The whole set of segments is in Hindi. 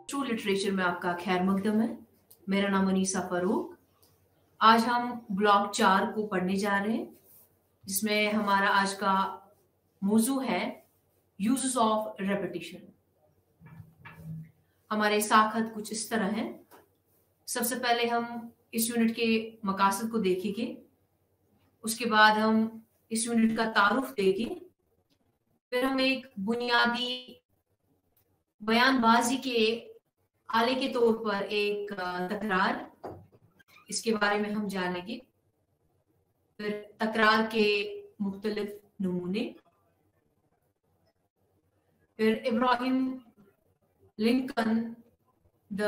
ट्रू लिटरेचर में आपका खैर मकदम है। मेरा नाम अनीसा फारूक। आज हम ब्लॉक 4 को पढ़ने जा रहे हैं, जिसमें हमारा आज का मौजू है यूजेस ऑफ रेपिटिशन। हमारे साखत कुछ इस तरह है। सबसे पहले हम इस यूनिट के मकासद को देखेंगे, उसके बाद हम इस यूनिट का तारुफ देंगे, फिर हम एक बुनियादी बयानबाजी के आले के तौर पर एक तकरार, इसके बारे में हम जानेंगे, फिर तकरार के मुख्तलिफ नमूने, फिर Ibrahim Lincoln the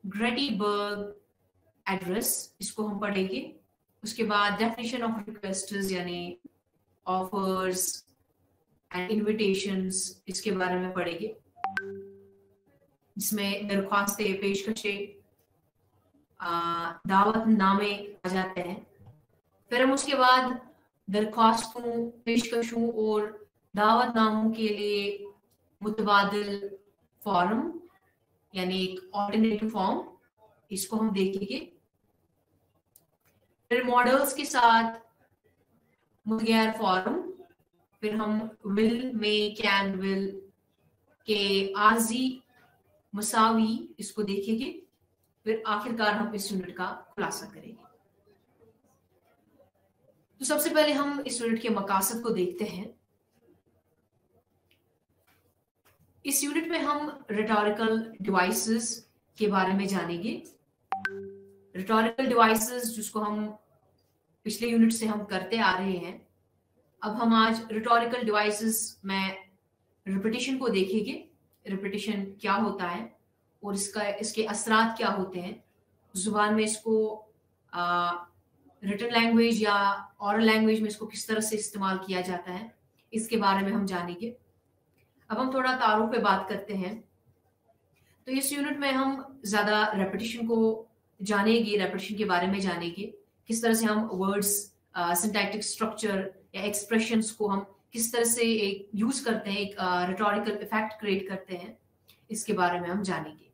Gettysburg address, इसको हम पढ़ेंगे। उसके बाद डेफिनेशन ऑफ रिक्वेस्ट्स यानी ऑफर्स एंड इनविटेशंस, इसके बारे में पढ़ेंगे, जिसमें दरख्वास्तें, पेशकशें, दावतनामे आ जाते हैं। फिर हम उसके बाद दरख्वास्तों, पेशकशों और दावतनामों के लिए मुतबादिल फॉर्म यानी एक ऑल्टरनेटिव फॉर्म, इसको हम देखेंगे। फिर मॉडल्स के साथ मुतगैर फॉर्म, फिर हम विल, में, कैन, विल के आर्जी मसावी, इसको देखेंगे। फिर आखिरकार हम इस यूनिट का खुलासा करेंगे। तो सबसे पहले हम इस यूनिट के मकासद को देखते हैं। इस यूनिट में हम रिटोरिकल डिवाइसेस के बारे में जानेंगे। रिटोरिकल डिवाइसेस जिसको हम पिछले यूनिट से हम करते आ रहे हैं, अब हम आज रिटोरिकल डिवाइसेस में रिपीटिशन को देखेंगे। रिपीटिशन क्या होता है और इसके असरात क्या होते हैं, जुबान में इसको रिटन लैंग्वेज या ऑरल लैंग्वेज में इसको किस तरह से इस्तेमाल किया जाता है, इसके बारे में हम जानेंगे। अब हम थोड़ा तारुफ पे बात करते हैं। तो इस यूनिट में हम ज्यादा रेपिटिशन को जानेंगे, रेपिटिशन के बारे में जानेंगे, किस तरह से हम वर्ड्स, सिंटैक्टिक स्ट्रक्चर या एक्सप्रेशंस को हम किस तरह से एक यूज करते हैं, एक रिटोरिकल इफेक्ट क्रिएट करते हैं, इसके बारे में हम जानेंगे।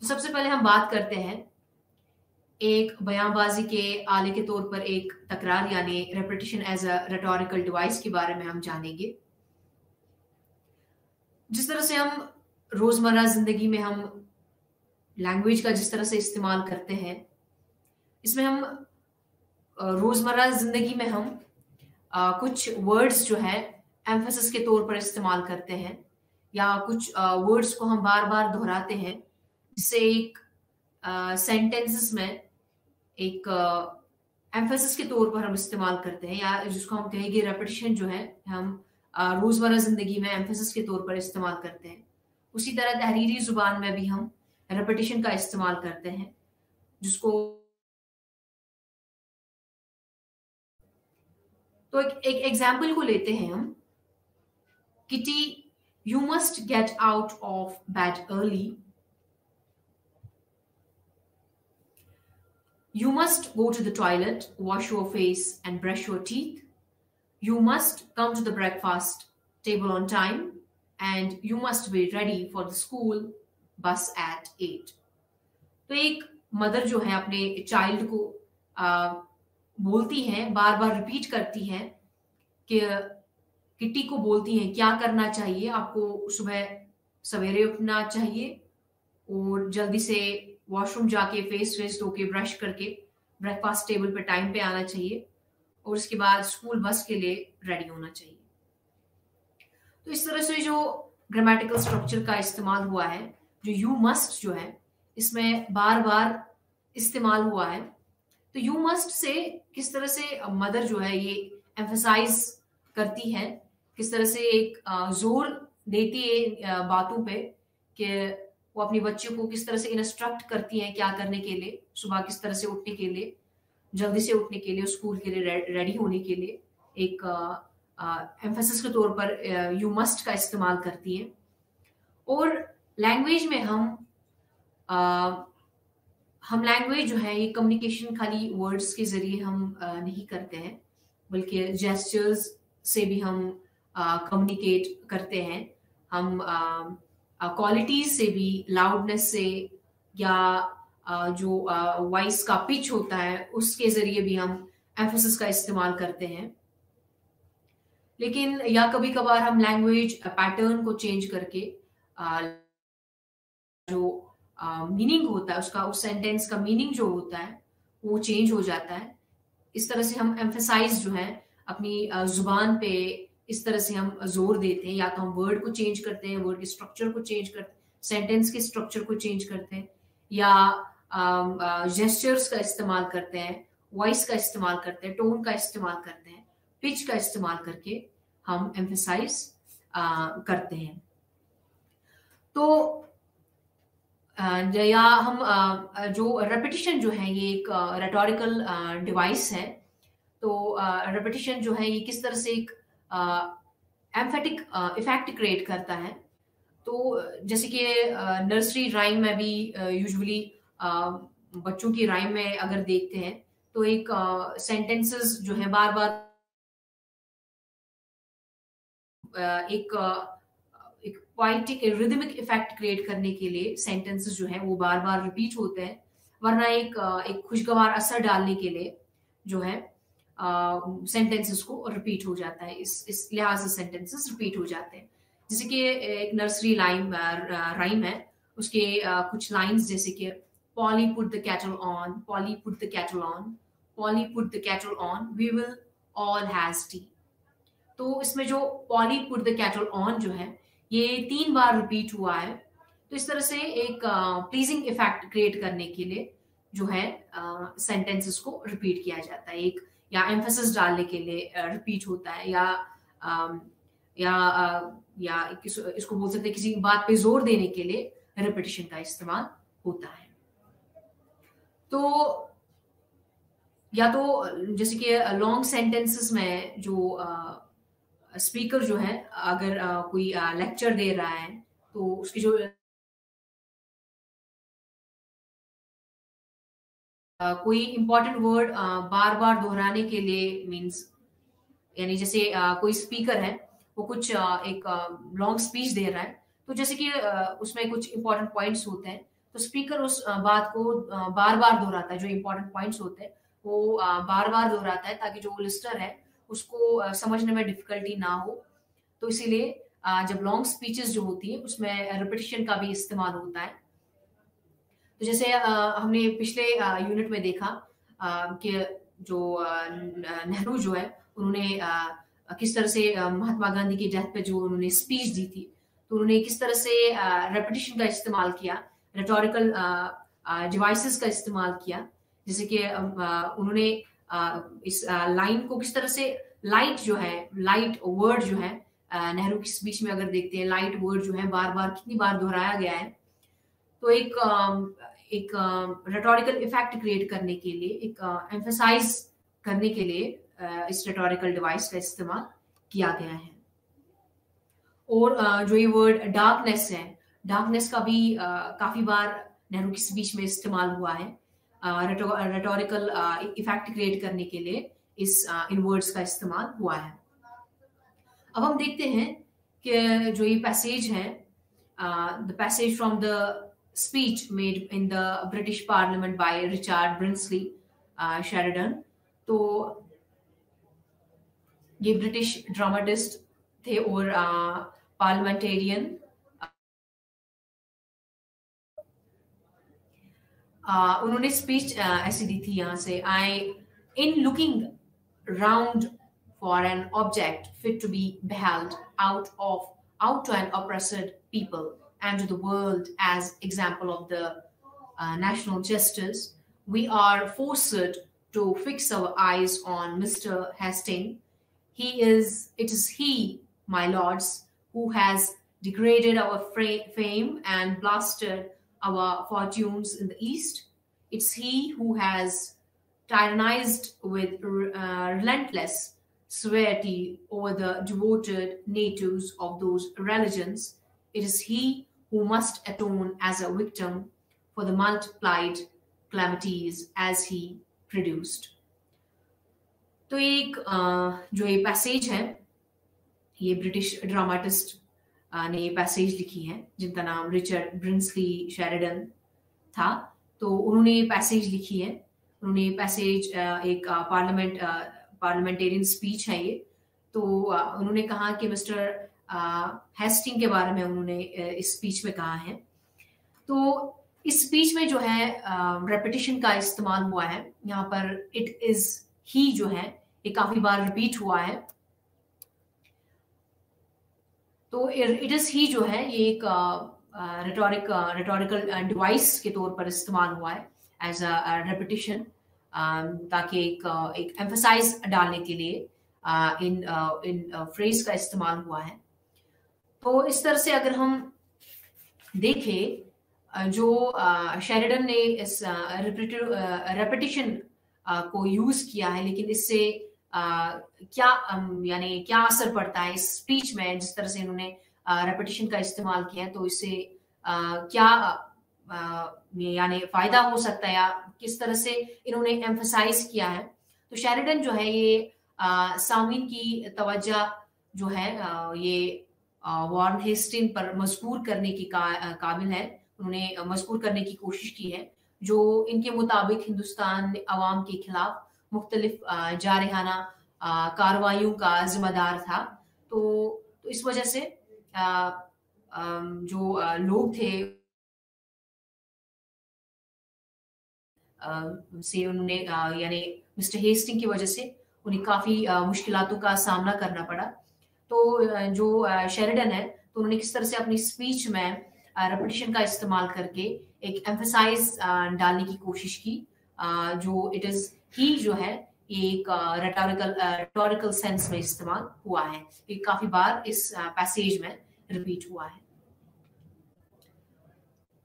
तो सबसे पहले हम बात करते हैं एक बयानबाजी के आले के तौर पर एक तकरार यानी repetition as a rhetorical device के बारे में हम जानेंगे। जिस तरह से हम रोजमर्रा जिंदगी में हम लैंग्वेज का जिस तरह से इस्तेमाल करते हैं, इसमें हम रोजमर्रा जिंदगी में हम कुछ वर्ड्स जो है एम्फेसिस के तौर पर इस्तेमाल करते हैं, या कुछ वर्ड्स को हम बार बार दोहराते हैं, जिससे एक सेंटेंसेस में एक एम्फेसिस के तौर पर हम इस्तेमाल करते हैं, या जिसको हम कहेंगे रेपिटिशन जो है हम रोजमर्रा जिंदगी में एम्फेसिस के तौर पर इस्तेमाल करते हैं। उसी तरह तहरीरी जुबान में भी हम रेपिटिशन का इस्तेमाल करते हैं, जिसको तो एक एग्जाम्पल को लेते हैं हम। Kitty, you must get out of bed early. You must go to the toilet, wash your face and brush your teeth. You must come to the breakfast table on time, and you must be ready for the school bus at 8. तो एक मदर जो है अपने चाइल्ड को बोलती हैं, बार बार रिपीट करती हैं कि किटी को बोलती हैं क्या करना चाहिए, आपको सुबह सवेरे उठना चाहिए और जल्दी से वॉशरूम जाके फेस धो के ब्रश करके ब्रेकफास्ट टेबल पे टाइम पे आना चाहिए, और उसके बाद स्कूल बस के लिए रेडी होना चाहिए। तो इस तरह से जो ग्रामेटिकल स्ट्रक्चर का इस्तेमाल हुआ है, जो यू मस्ट जो है इसमें बार बार इस्तेमाल हुआ है। तो यू मस्ट से किस तरह से मदर जो है ये एम्फसाइज करती है, किस तरह से एक जोर देती है बातों पे, कि वो अपनी बच्चों को किस तरह से इंस्ट्रक्ट करती हैं क्या करने के लिए, सुबह किस तरह से उठने के लिए, जल्दी से उठने के लिए, स्कूल के लिए रेडी होने के लिए एक एम्फेसिस के तौर पर यू मस्ट का इस्तेमाल करती हैं। और लैंग्वेज में हम लैंग्वेज जो है ये कम्युनिकेशन खाली वर्ड्स के जरिए हम नहीं करते हैं, बल्कि जेस्चर्स से भी हम कम्युनिकेट करते हैं। हम क्वालिटीज से भी, लाउडनेस से, या जो वॉइस का पिच होता है उसके जरिए भी हम एम्फोसिस का इस्तेमाल करते हैं। लेकिन या कभी कभार हम लैंग्वेज पैटर्न को चेंज करके जो मीनिंग होता है उसका, उस सेंटेंस का मीनिंग जो होता है वो चेंज हो जाता है। इस तरह से हम एम्फेसाइज जो है अपनी जुबान पे इस तरह से हम जोर देते हैं, या तो हम वर्ड को चेंज करते हैं, वर्ड के स्ट्रक्चर को चेंज करते हैं, सेंटेंस के स्ट्रक्चर को चेंज करते हैं, या जेस्चर्स का इस्तेमाल करते हैं, वॉइस का इस्तेमाल करते हैं, टोन का इस्तेमाल करते हैं, पिच का इस्तेमाल करके हम एम्फेसाइज करते हैं। तो या हम जो रेपिटिशन जो है ये एक रेटोरिकल डिवाइस है। तो रेपिटिशन जो है ये किस तरह से एक एम्फेटिक इफेक्ट क्रिएट करता है। तो जैसे कि नर्सरी राइम में भी यूजुअली बच्चों की राइम में अगर देखते हैं तो एक सेंटेंसेस जो है बार बार एक पोएटिक रिदमिक इफेक्ट क्रिएट करने के लिए सेंटेंसेस जो है वो बार बार रिपीट होते हैं, वरना एक खुशगवार असर डालने के लिए जो है सेंटेंसेस को रिपीट हो जाता है। इस लिहाज से सेंटेंसेस रिपीट हो जाते हैं। जैसे कि एक नर्सरी राइम है, उसके कुछ लाइंस जैसे कि Polly put the kettle on, Polly put the kettle on, Polly put the kettle on, we will all has tea। तो इसमें जो poly put the cattle on जो है ये 3 बार रिपीट हुआ है। तो इस तरह से एक प्लीजिंग इफेक्ट क्रिएट करने के लिए जो है सेंटेंसेस को रिपीट किया जाता है। एक या एम्फेसिस डालने के लिए रिपीट होता है, या इसको बोल सकते हैं किसी बात पे जोर देने के लिए रिपीटिशन का इस्तेमाल होता है। तो या तो जैसे कि लॉन्ग सेंटेंसेस में जो स्पीकर जो है अगर कोई लेक्चर दे रहा है तो उसकी जो कोई इंपॉर्टेंट वर्ड बार बार दोहराने के लिए मींस, यानी जैसे कोई स्पीकर है वो कुछ एक लॉन्ग स्पीच दे रहा है, तो जैसे कि उसमें कुछ इंपॉर्टेंट पॉइंट्स होते हैं तो स्पीकर उस बात को बार बार दोहराता है। जो इंपॉर्टेंट पॉइंट्स होते हैं वो बार बार दोहराता है ताकि जो लिस्टर है उसको समझने में डिफिकल्टी ना हो। तो इसीलिए जब लॉन्ग स्पीचेस जो होती है उसमें रिपीटिशन का भी इस्तेमाल होता है। तो जैसे हमने पिछले यूनिट में देखा कि जो नेहरू जो है उन्होंने किस तरह से महात्मा गांधी की डेथ पे जो उन्होंने स्पीच दी थी, तो उन्होंने किस तरह से रेपिटिशन का इस्तेमाल किया, रेटोरिकल डिवाइसेस का इस्तेमाल किया। जैसे कि उन्होंने इस लाइन को किस तरह से, लाइट जो है, लाइट वर्ड जो है नेहरू की स्पीच में अगर देखते हैं लाइट वर्ड जो है बार बार कितनी बार दोहराया गया है। तो एक रेटोरिकल इफेक्ट क्रिएट करने के लिए, एक एम्फेसाइज करने के लिए इस रेटोरिकल डिवाइस का इस्तेमाल किया गया है। और जो ये वर्ड डार्कनेस है, डार्कनेस का भी काफी बार नेहरू की स्पीच में इस्तेमाल हुआ है रेटोरिकल इफेक्ट क्रिएट करने के लिए। इन वर्ड्स का इस्तेमाल हुआ है। अब हम देखते हैं कि जो ये पैसेज है, the passage from the speech made in the British parliament by Richard Brinsley Sheridan. तो ये ब्रिटिश ड्रामेटिस्ट थे और पार्लियामेंटेरियन। उन्होंने स्पीच ऐसी दी थी यहाँ से, in looking round for an object fit to be beheld out to an oppressed people and to the world as example of the national justice, we are forced to fix our eyes on Mr. Hastings. It is he, my lords, who has degraded our fame and blasted our fortunes in the East. It's he who has tyrannized with relentless severity over the devoted natives of those religions. It is he who must atone as a victim for the multiplied calamities as he produced. तो एक जो ये पैसेज है ये ब्रिटिश ड्रामाटिस्ट ने ये पैसेज लिखी है, जिनका नाम रिचर्ड ब्रिंसली शेरिडन था। तो उन्होंने ये पैसेज लिखी है। उन्होंने ये पैसेज एक पार्लियामेंटेरियन स्पीच है ये। तो उन्होंने कहा कि मिस्टर हेस्टिंग के बारे में उन्होंने इस स्पीच में कहा है। तो इस स्पीच में जो है रेपिटेशन का इस्तेमाल हुआ है। यहाँ पर इट इज ही जो है ये काफी बार रिपीट हुआ है। तो इट इज ही जो है ये एक रिटोरिकल डिवाइस के तौर पर इस्तेमाल हुआ है एज अ रेपिटेशन, ताकि एक एम्फसाइज डालने के लिए इन फ्रेज का इस्तेमाल हुआ है। तो इस तरह से अगर हम देखें जो शेरिडन ने इस रेपिटेशन को यूज किया है, लेकिन इससे क्या यानी क्या असर पड़ता है इस स्पीच में, जिस तरह से इन्होंने रेपिटेशन का इस्तेमाल किया है, तो इससे क्या यानी फायदा हो सकता है या किस तरह से इन्होंने एम्फसाइज किया है। तो शेरिडन जो है ये सामीन की तवज्जो जो है ये वॉरेन हेस्टिंग पर मजबूर करने की काबिल है। उन्होंने मजबूर करने की कोशिश की है, जो इनके मुताबिक हिंदुस्तान अवाम के खिलाफ मुख्तलिफ जारहाना कार्रवाइयों का जिम्मेदार था। तो इस वजह से जो लोग थे से उन्होंने यानी मिस्टर हेस्टिंग की वजह से उन्हें काफी मुश्किलातों का सामना करना पड़ा। तो जो शेरिडन है, तो उन्होंने किस तरह से अपनी स्पीच में रेपिटेशन का इस्तेमाल करके एक एम्फसाइज डालने की कोशिश की, जो इट इज ही जो है एक रेटोरिकल सेंस में इस्तेमाल हुआ है। ये काफी बार इस पैसेज में रिपीट हुआ है।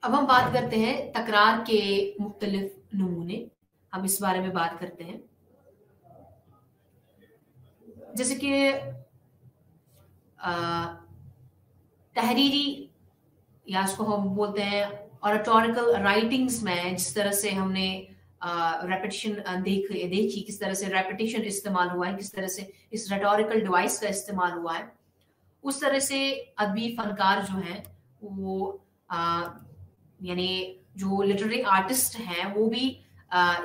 अब हम बात करते हैं तकरार के मुख्तलिफ नमूने। हम इस बारे में बात करते हैं, जैसे कि तहरीरी या इसको हम बोलते हैं ऑरेटोरिकल राइटिंग्स में जिस तरह से हमने रेपिटेशन देखी, किस तरह से रेपिटेशन इस्तेमाल हुआ है, किस तरह से इस रेटोरिकल डिवाइस का इस्तेमाल हुआ है, उस तरह से अदबी फनकार जो है वो यानी जो लिटरेरी आर्टिस्ट हैं वो भी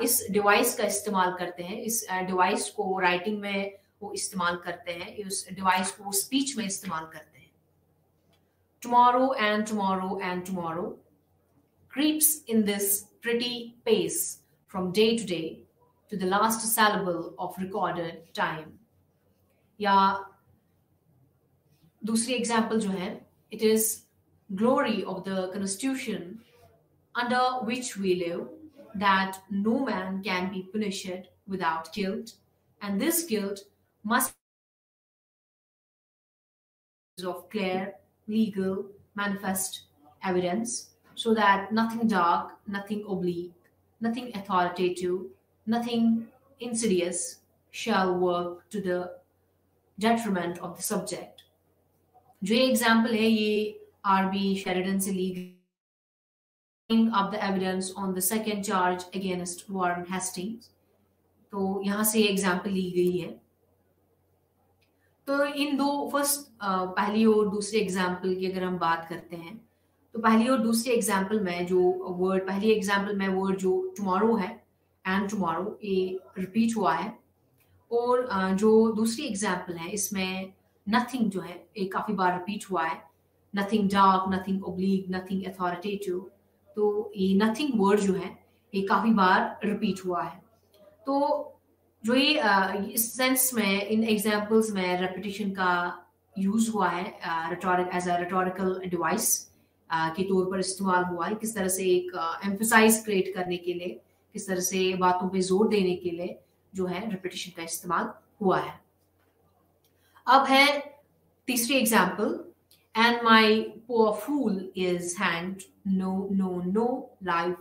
इस डिवाइस का इस्तेमाल करते हैं। इस डिवाइस को राइटिंग में वो इस्तेमाल करते हैं, उस डिवाइस को स्पीच में इस्तेमाल करते हैं। Tomorrow and tomorrow and tomorrow creeps in this pretty pace from day to day to the last syllable of recorded time. या दूसरी एग्जाम्पल जो है, it is glory of the constitution under which we live that no man can be punished without guilt, and this guilt must be of clear legal manifest evidence, so that nothing dark, nothing oblique, nothing authoritative, nothing insidious shall work to the detriment of the subject. जो ये एग्जाम्पल है ये आरबी शेरिडन से ली गई, up the evidence on the second charge against Warren Hastings। तो यहाँ से ये एग्जाम्पल ली गई है। तो इन दो पहली और दूसरी एग्जाम्पल की अगर हम बात करते हैं, तो पहली और दूसरी एग्जाम्पल में जो वर्ड, पहली एग्जाम्पल में वर्ड जो टुमारो है एंड टुमारो ये रिपीट हुआ है, और जो दूसरी एग्जाम्पल है इसमें नथिंग जो है ये काफी बार रिपीट हुआ है। Nothing dark, nothing oblique, nothing authoritative. तो ये नथिंग वर्ड जो है ये काफी बार रिपीट हुआ है। तो जो ये इस सेंस में इन एग्जाम्पल्स में रेपिटेशन का यूज हुआ है एज अ रेटोरिकल डिवाइस के तौर पर इस्तेमाल हुआ है। किस तरह से एक एम्फसाइज क्रिएट करने के लिए, किस तरह से बातों पे जोर देने के लिए जो है रेपिटेशन का इस्तेमाल हुआ है। अब है तीसरी example, and my poor fool is hanged, no no no life,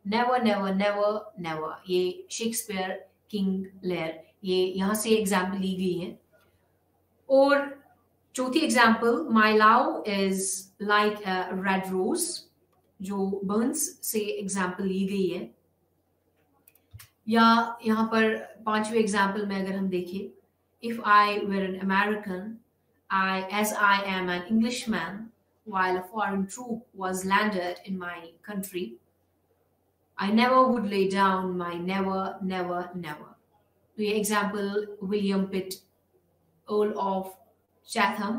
never never never never. ये शेक्सपियर किंग लेयर, ये यहाँ से एग्जाम्पल ली गई है। और चौथी example, my love is like a red rose, जो बर्न्स से एग्जाम्पल ली गई है। या यहाँ पर पांचवी एग्जाम्पल में अगर हम देखें, if I were an American as I am an Englishman, while a foreign troop was landed in my country, I never would lay down my never, never, never. तो ये example William pit Earl of Chatham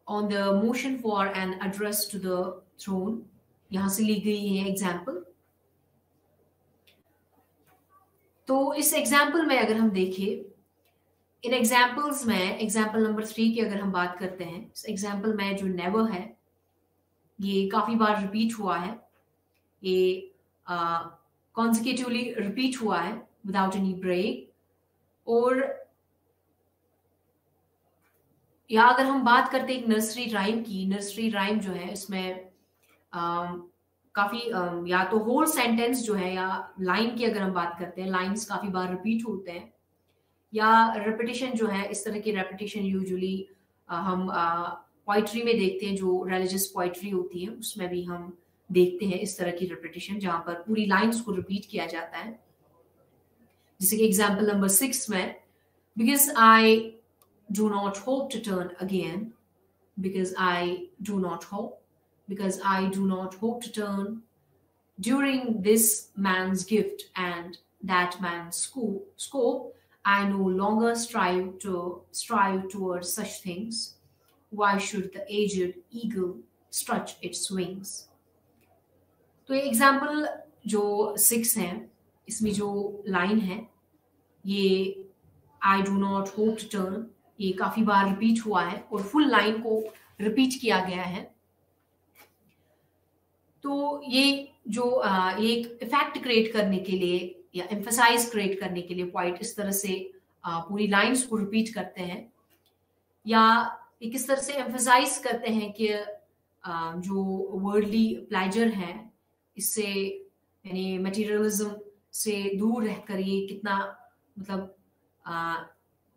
on the motion for an address to the throne, यहां से ली गई है एग्जाम्पल। तो इस एग्जाम्पल में अगर हम देखें, इन एग्जाम्पल्स में एग्जाम्पल नंबर 3 की अगर हम बात करते हैं, इस एग्जाम्पल में जो नेवर है ये काफी बार रिपीट हुआ है, ये कॉन्सिक्यूटिवली रिपीट हुआ है विदाउट एनी ब्रेक। और या अगर हम बात करते हैं एक नर्सरी राइम की, नर्सरी राइम जो है इसमें काफी या तो होल सेंटेंस जो है या लाइन की अगर हम बात करते हैं, लाइंस काफी बार रिपीट होते हैं, या रेपिटेशन जो है, इस तरह की रेपिटेशन यूजुअली हम पोइट्री में देखते हैं, जो रिलीजियस पोइट्री होती है उसमें भी हम देखते हैं इस तरह की रेपिटेशन जहां पर पूरी लाइंस को रिपीट किया जाता है। जैसे कि एग्जाम्पल नंबर 6 में, because I do not hope to turn again, because I do not hope, because I do not hope to turn during this man's gift and that man's scope, I no longer strive towards such things. Why should the aged eagle stretch its wings? तो ये एग्जाम्पल जो 6 है, इसमें जो लाइन है ये I do not hope to turn, ये काफी बार रिपीट हुआ है और फुल लाइन को रिपीट किया गया है। तो ये जो एक इफेक्ट क्रिएट करने के लिए या एम्फसाइज क्रिएट करने के लिए पोइट इस तरह से पूरी लाइंस को रिपीट करते हैं, या ये किस तरह से एम्फसाइज करते हैं कि जो वर्ल्डली प्लेजर है इससे, यानी मटेरियलिज्म से दूर रहकर ये कितना मतलब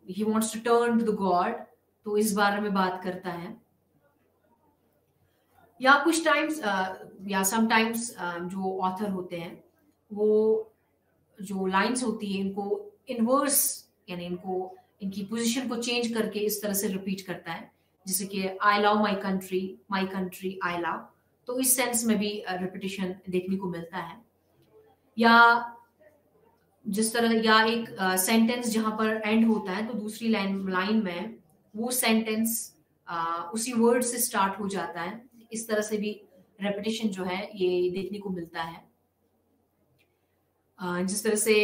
he wants to turn to the God, तो इस बारे में बात करता है। या कुछ टाइम्स या समटाइम्स जो ऑथर होते हैं वो जो लाइंस होती है इनको इनवर्स, यानी इनकी पोजीशन को चेंज करके इस तरह से रिपीट करता है, जैसे कि I love my country I love. तो इस सेंस में भी रिपीटिशन देखने को मिलता है। या जिस तरह, या एक सेंटेंस जहां पर एंड होता है तो दूसरी लाइन में वो सेंटेंस उसी वर्ड से स्टार्ट हो जाता है, इस तरह से भी रेपिटेशन जो है ये देखने को मिलता है। जिस तरह से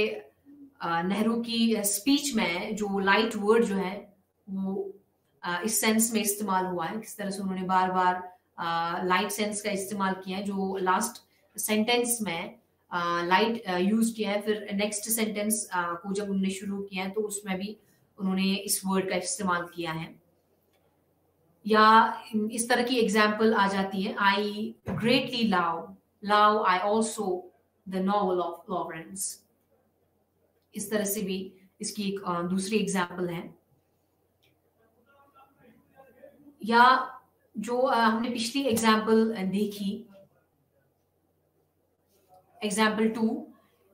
नेहरू की स्पीच में जो लाइट वर्ड जो है वो इस सेंस में इस्तेमाल हुआ है, किस तरह से उन्होंने बार बार लाइट सेंस का इस्तेमाल किया है, जो लास्ट सेंटेंस में लाइट यूज किया है, फिर नेक्स्ट सेंटेंस को जब उन्होंने शुरू किया है तो उसमें भी उन्होंने इस वर्ड का इस्तेमाल किया है। या इस तरह की एग्जाम्पल आ जाती है, I greatly love I also the novel of Lawrence. इस तरह से भी इसकी एक दूसरी एग्जाम्पल है। या जो हमने पिछली एग्जाम्पल देखी, एग्जाम्पल 2,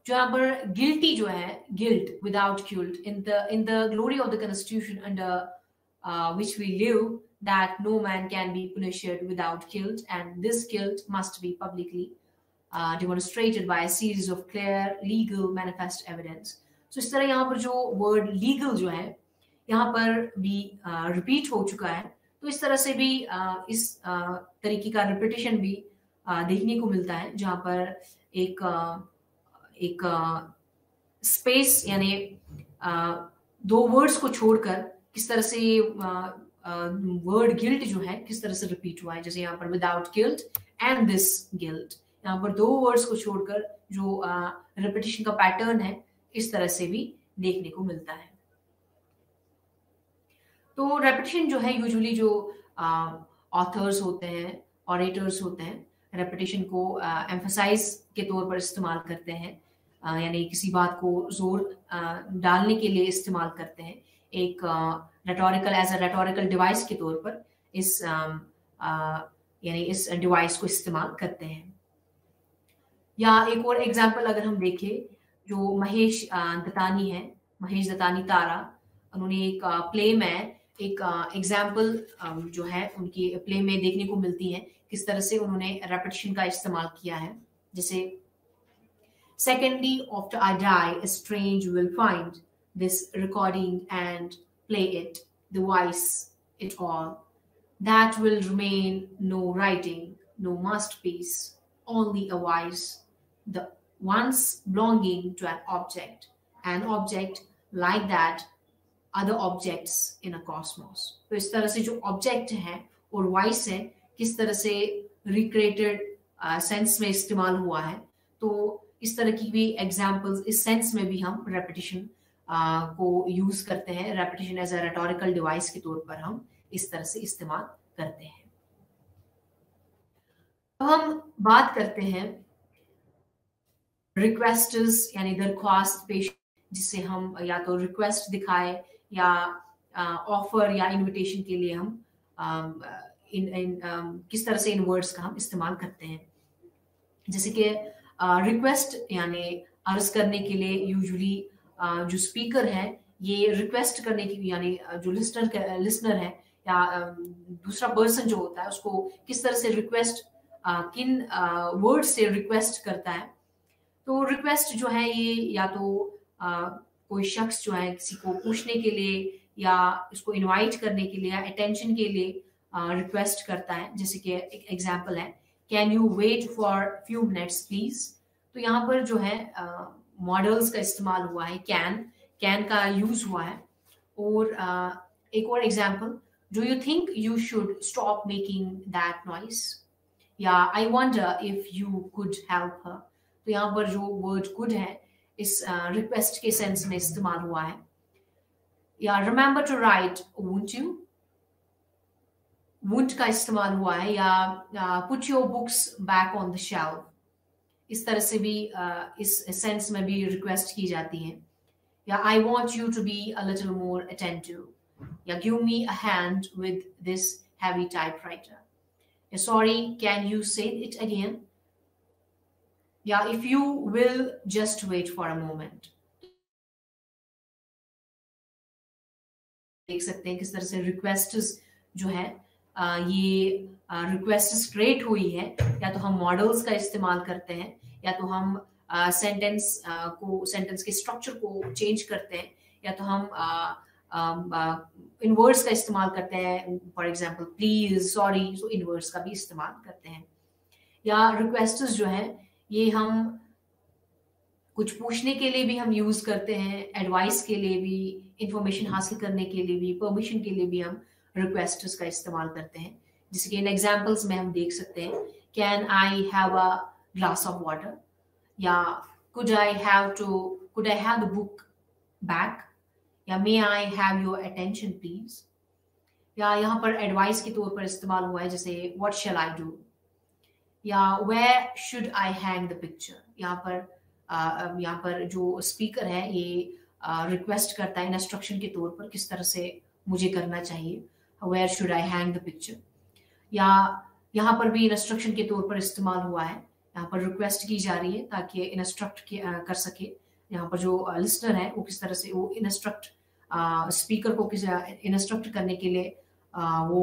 जो यहाँ पर गिल्टी जो है, guilt without guilt, in the glory of the constitution under which we live, that no man can be punished without guilt, and this guilt must be publicly demonstrated by a series of clear legal manifest evidence. So इस तरह यहाँ पर जो वर्ड लीगल जो है यहाँ पर भी रिपीट हो चुका है, तो इस तरह से भी इस तरीके का रिपीटेशन भी देखने को मिलता है, जहाँ पर एक स्पेस, यानी दो वर्ड्स को छोड़कर किस तरह से वर्ड गिल्ट जो है किस तरह से रिपीट हुआ है। जैसे यहाँ पर without guilt and this guilt, यहाँ पर दो वर्ड्स को छोड़कर जो रिपीटिशन का पैटर्न है इस तरह से भी देखने को मिलता है। तो रेपिटेशन जो है यूजुअली जो ऑथर्स होते हैं, ऑरेटर्स होते हैं, रेपिटेशन को एम्फसाइज के तौर पर इस्तेमाल करते हैं, यानी किसी बात को जोर डालने के लिए इस्तेमाल करते हैं, एक एज अ रेटोरिकल डिवाइस के तौर पर इस यानी इस डिवाइस को इस्तेमाल करते हैं। या एक और एग्जांपल अगर हम देखें, जो महेश दत्तानी है, महेश दत्तानी तारा, उन्होंने एक प्ले में एक एग्जाम्पल जो है उनकी प्ले में देखने को मिलती है, किस तरह से उन्होंने रेपिटेशन का इस्तेमाल किया है। जैसे secondly, after I die, a strange will find this recording and play it, devise it all. That will remain no writing, no masterpiece, only a voice, the once belonging to an object like that other objects in a cosmos. तो इस तरह से जो ऑब्जेक्ट है और वॉइस है किस तरह से रिक्रिएटेड सेंस में इस्तेमाल हुआ है। तो इस तरह की भी एग्जाम्पल्स इस सेंस में भी हम रेपिटेशन को यूज करते हैं। Repetition as a rhetorical device के तौर पर हम इस तरह से इस्तेमाल करते हैं। तो हम बात करते हैं रिक्वेस्ट्स यानी दरख्वास्त पेश, जिससे हम या तो रिक्वेस्ट दिखाए या ऑफर या इनविटेशन के लिए हम किस तरह से इन वर्ड्स का हम इस्तेमाल करते हैं। जैसे कि रिक्वेस्ट यानी अर्ज करने के लिए यूजुअली जो स्पीकर है ये रिक्वेस्ट करने की यानी जो लिसनर है या दूसरा पर्सन जो होता है उसको किस तरह से रिक्वेस्ट किन वर्ड से रिक्वेस्ट करता है। तो रिक्वेस्ट जो है ये या तो कोई शख्स जो है किसी को पूछने के लिए या उसको इनवाइट करने के लिए या अटेंशन के लिए रिक्वेस्ट करता है। जैसे कि एक एग्जांपल है, can you wait for few minutes please. तो यहाँ पर जो है मॉडल्स का इस्तेमाल हुआ है, कैन का यूज हुआ है। और एक और example, do you think you should stop making that noise, या I wonder if you could help her. तो यहाँ पर जो वर्ड कुड है इस रिक्वेस्ट के सेंस में इस्तेमाल हुआ है। या remember to write won't you, won't का इस्तेमाल हुआ है। या put your books back on the shelf, इस तरह से भी इस सेंस में भी रिक्वेस्ट की जाती है। या I want you to be a little more attentive, या give me a hand with this heavy typewriter, या sorry can you say it again, या if you will just wait for a moment. देख सकते हैं किस तरह से रिक्वेस्ट जो है ये रिक्वेस्ट क्रिएट हुई है। या तो हम मॉडल्स का इस्तेमाल करते हैं या तो हम सेंटेंस के स्ट्रक्चर को चेंज करते हैं या तो हम इन वर्ड्स का इस्तेमाल करते हैं। फॉर एग्जांपल प्लीज, सॉरी, तो इन वर्ड्स का भी इस्तेमाल करते हैं। या रिक्वेस्ट जो है ये हम कुछ पूछने के लिए भी हम यूज करते हैं, एडवाइस के लिए भी, इंफॉर्मेशन हासिल करने के लिए भी, परमिशन के लिए भी हम रिक्वेस्ट्स का इस्तेमाल करते हैं। जैसे कि इन एग्जांपल्स में हम देख सकते हैं, can I have a glass of water, या could I have the book back, या may I have your attention please. या यहाँ पर एडवाइस के तौर पर इस्तेमाल हुआ है, जैसे व्हाट शैल आई डू, या where should I hang the picture. यहाँ पर जो स्पीकर है ये रिक्वेस्ट करता है इंस्ट्रक्शन के तौर पर किस तरह से मुझे करना चाहिए, where should I hang the picture. या यहाँ पर भी इंस्ट्रक्शन के तौर पर इस्तेमाल हुआ है, यहाँ पर रिक्वेस्ट की जा रही है ताकि इंस्ट्रक्ट कर सके। यहाँ पर जो लिसनर है वो किस तरह से वो स्पीकर को किस इंस्ट्रक्ट करने के लिए वो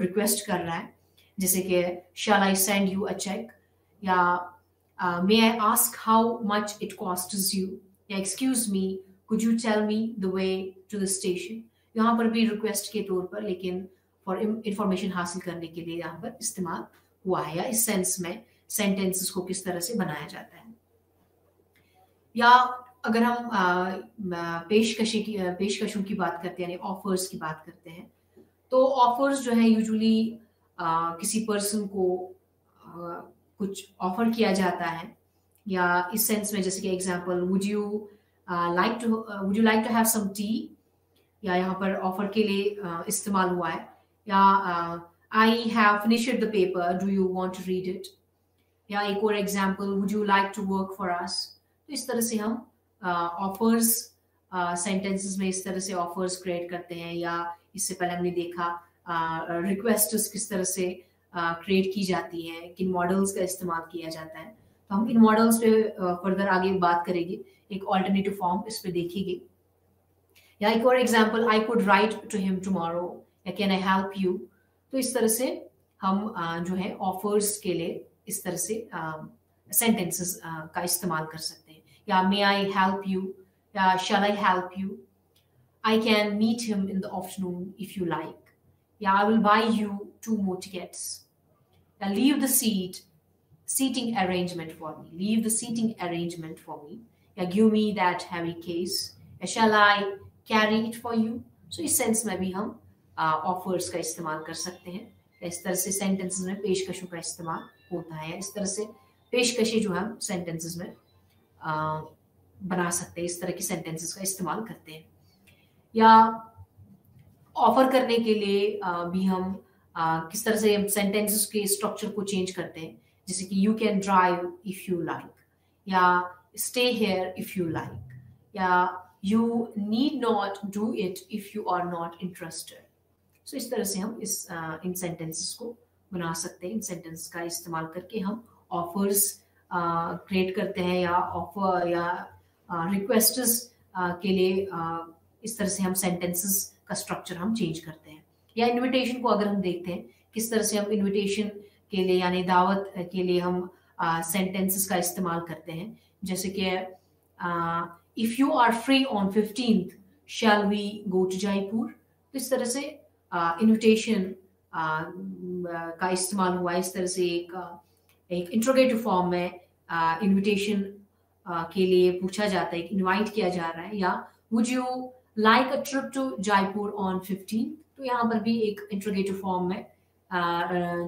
रिक्वेस्ट कर रहा है। जैसे कि shall I send you a cheque, या may I ask how much it costs you, या excuse me could you tell me the way to the station. यहाँ पर भी रिक्वेस्ट के तौर पर लेकिन फॉर इंफॉर्मेशन हासिल करने के लिए यहाँ पर इस्तेमाल हुआ है। या इस सेंस में सेंटेंसेस को किस तरह से बनाया जाता है। या अगर हम पेशकशों की बात करते हैं यानी ऑफर्स की बात करते हैं, तो ऑफर्स जो है यूजुअली किसी पर्सन को कुछ ऑफर किया जाता है। या इस सेंस में जैसे कि example, would you like to have some tea, या यहाँ पर ऑफर के लिए इस्तेमाल हुआ है। या I have finished the paper, do you want to read it. या एक और example, would you like to work for us. तो इस तरह से हम ऑफर्स सेंटेंसेस में इस तरह से ऑफर्स क्रिएट करते हैं। या इससे पहले हमने देखा रिक्वेस्ट्स किस तरह से क्रिएट की जाती है, किन मॉडल्स का इस्तेमाल किया जाता है। तो हम इन मॉडल्स पे फर्दर आगे बात करेंगे, एक ऑल्टरनेटिव फॉर्म इस पे देखेंगे। या एक और example, I could write to him tomorrow, या कैन आई हेल्प यू। तो इस तरह से हम जो है ऑफर्स के लिए इस तरह से सेंटेंसेस का इस्तेमाल कर सकते हैं। या मे आई हेल्प यू, या shall I help you, I can meet him in the afternoon if you like, या I will buy you 2 more tickets, या leave the seating arrangement for me, leave the seating arrangement for me, या give me that heavy case, या shall I carry it for you। so इस सेंस में भी हम ऑफर्स का इस्तेमाल कर सकते हैं। इस तरह से सेंटेंसेस में पेशकशों का इस्तेमाल होता है। इस तरह से पेशकशें जो हम सेंटेंसेस में बना सकते हैं, इस तरह की सेंटेंसेस का इस्तेमाल करते हैं। या ऑफर करने के लिए भी हम किस तरह से सेंटेंसेस के स्ट्रक्चर को चेंज करते हैं, जैसे कि you can drive if you like, या stay here if you like, या you need not do it if you are not interested. So इस तरह से हम इन सेंटेंसेस को बना सकते हैं। इन सेंटेंस का इस्तेमाल करके हम ऑफर्स क्रिएट करते हैं, या ऑफर या रिक्वेस्ट्स के लिए इस तरह से हम सेंटेंसेस का स्ट्रक्चर हम चेंज करते हैं। या इनविटेशन को अगर हम देखते हैं, किस तरह से हम इनविटेशन के लिए यानी दावत के लिए हम सेंटेंसेस का इस्तेमाल करते हैं, जैसे कि if you are free on 15th shall we go to Jaipur. तो इस तरह से इनविटेशन का इस्तेमाल हुआ। इस तरह से एक इंट्रोगेटिव फॉर्म में इनविटेशन के लिए पूछा जाता है, इनवाइट किया जा रहा है, या would you like a trip to Jaipur on 15th। तो यहाँ पर भी एक इंट्रोगेटिव फॉर्म में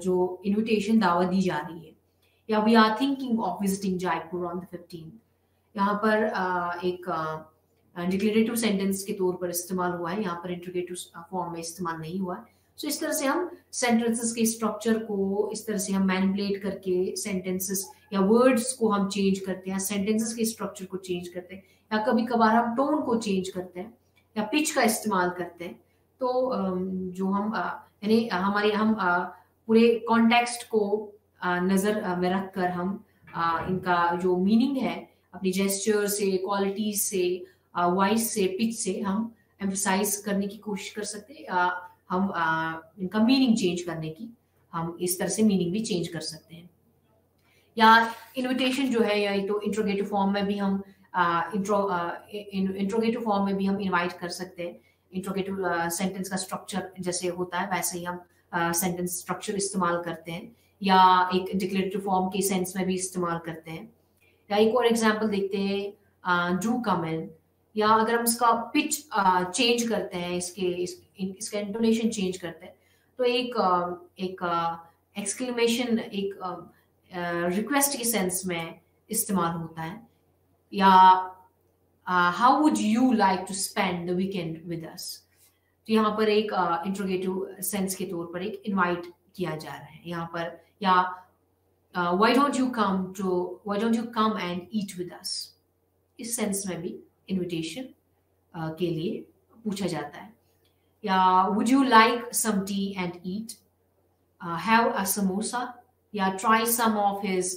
जो इनविटेशन दावत दी जा रही है। या we are thinking of visiting Jaipur on the 15th। यहाँ पर एक डिक्लेरेटिव सेंटेंस के तौर पर इस्तेमाल हुआ है, यहाँ पर इंट्रोगेटिव फॉर्म में इस्तेमाल नहीं हुआ है। सो इस तरह से हम सेंटेंसेस के स्ट्रक्चर को इस तरह से हम मैनिपुलेट करके सेंटेंसेस या वर्ड्स को हम चेंज करते हैं, सेंटेंसेस के स्ट्रक्चर को चेंज करते हैं, या कभी कभार हम टोन को चेंज करते हैं या पिच का इस्तेमाल करते हैं। तो जो हम यानी हम पूरे कॉन्टेक्स्ट को नजर में रखकर हम इनका जो मीनिंग है अपनी जेस्चर से, क्वालिटीज से, वॉइस से, पिच से हम एम्फसाइज करने की कोशिश कर सकते हैं। हम इनका मीनिंग चेंज करने की हम इस तरह से मीनिंग भी चेंज कर सकते हैं। या इनविटेशन जो है, या तो इंट्रोगेटिव फॉर्म में भी हम इंट्रोगेटिव फॉर्म में भी हम इनवाइट कर सकते हैं। इंट्रोगेटिव सेंटेंस का स्ट्रक्चर जैसे होता है वैसे ही हम सेंटेंस स्ट्रक्चर इस्तेमाल करते हैं, या एक डिक्लेरेटिव फॉर्म के सेंस में भी इस्तेमाल करते हैं। या एक और एग्जांपल देखते हैं, डू कम इन। या अगर हम इसका पिच चेंज करते हैं, इसका इंटोनेशन चेंज करते हैं, तो एक एक्सक्लेमेशन, एक रिक्वेस्ट के सेंस में इस्तेमाल होता है। या how would you like to spend the weekend with us. तो यहाँ पर एक इंट्रोगेटिव सेंस के तौर पर एक इनवाइट किया जा रहा है यहाँ पर। या why don't you come and eat with us। इस सेंस में भी इनविटेशन के लिए पूछा जाता है। या would you like some tea and eat, have a samosa, या try some of his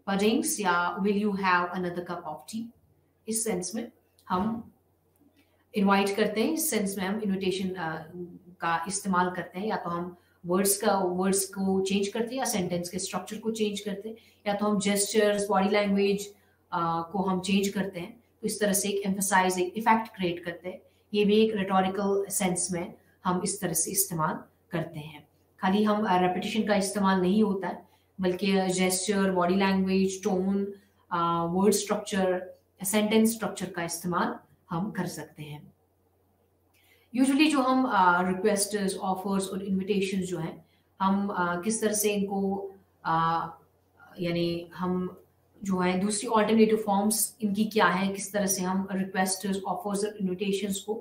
puddings, या will you have another cup of tea। इस सेंस में हम इनवाइट करते हैं, इस सेंस में हम इनविटेशन का इस्तेमाल करते हैं। या तो हम वर्ड्स को चेंज करते हैं, या सेंटेंस के स्ट्रक्चर को चेंज करते हैं, या तो हम जेस्चर्स, बॉडी लैंग्वेज को हम चेंज करते हैं। तो इस तरह से एक एम्फसाइज, एक इफेक्ट क्रिएट करते हैं। ये भी एक रिटोरिकल सेंस में हम इस तरह से इस्तेमाल करते हैं। खाली हम रेपिटेशन का इस्तेमाल नहीं होता है, बल्कि gesture, body language, tone, word structure, sentence structure का इस्तेमाल हम कर सकते हैं। यूजुअली जो हम रिक्वेस्ट्स, ऑफर्स और इनविटेशन जो हैं, हम किस तरह से इनको यानी हम जो है दूसरी ऑल्टरनेटिव फॉर्म्स इनकी क्या है, किस तरह से हम रिक्वेस्ट्स, ऑफर्स और इनविटेशंस को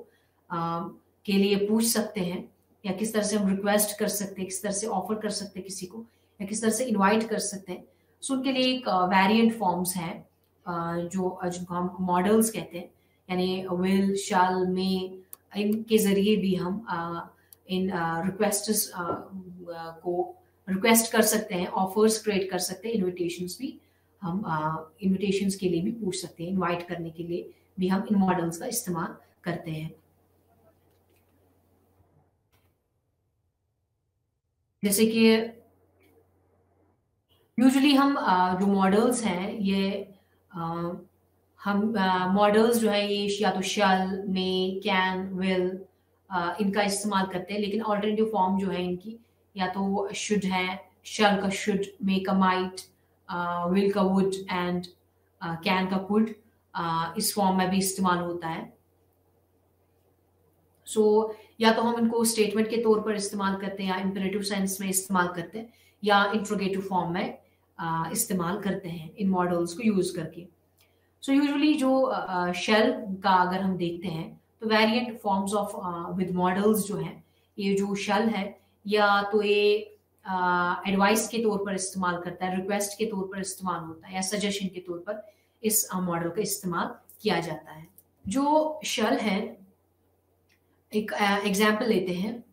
के लिए पूछ सकते हैं, या किस तरह से हम रिक्वेस्ट कर सकते हैं, किस तरह से ऑफर कर सकते हैं किसी को, या किस तरह से इनवाइट कर सकते हैं। सो उनके लिए एक वेरिएंट फॉर्म्स हैं जिनको हम मॉडल्स कहते हैं, यानी विल, शैल, मे, इनके जरिए भी हम इन रिक्वेस्ट्स को रिक्वेस्ट कर सकते हैं, ऑफर्स क्रिएट कर सकते हैं, इनविटेशंस भी हम इनविटेशंस के लिए भी पूछ सकते हैं, इनवाइट करने के लिए भी हम इन मॉडल्स का इस्तेमाल करते हैं। जैसे कि यूजुअली हम जो मॉडल्स हैं ये अ, हम मॉडल्स जो है ये या तो शैल में कैन विल इनका इस्तेमाल करते हैं, लेकिन ऑल्टरनेटिव फॉर्म जो है इनकी या तो शुड है, शैल का should, make a might, will का वुड एंड कैन का कुड इस फॉर्म में भी इस्तेमाल होता है। सो या तो हम इनको स्टेटमेंट के तौर पर इस्तेमाल करते हैं या इम्पेरेटिव सेंस में इस्तेमाल करते हैं या इंट्रोगेटिव फॉर्म में इस्तेमाल करते हैं इन मॉडल्स को यूज करके। सो यूजुअली जो शेल का अगर हम देखते हैं तो variant forms of with models जो है, ये जो शेल है या तो ये एडवाइस के तौर पर इस्तेमाल करता है, रिक्वेस्ट के तौर पर इस्तेमाल होता है या सजेशन के तौर पर इस मॉडल का इस्तेमाल किया जाता है। जो शेल है, एक एग्जाम्पल लेते हैं,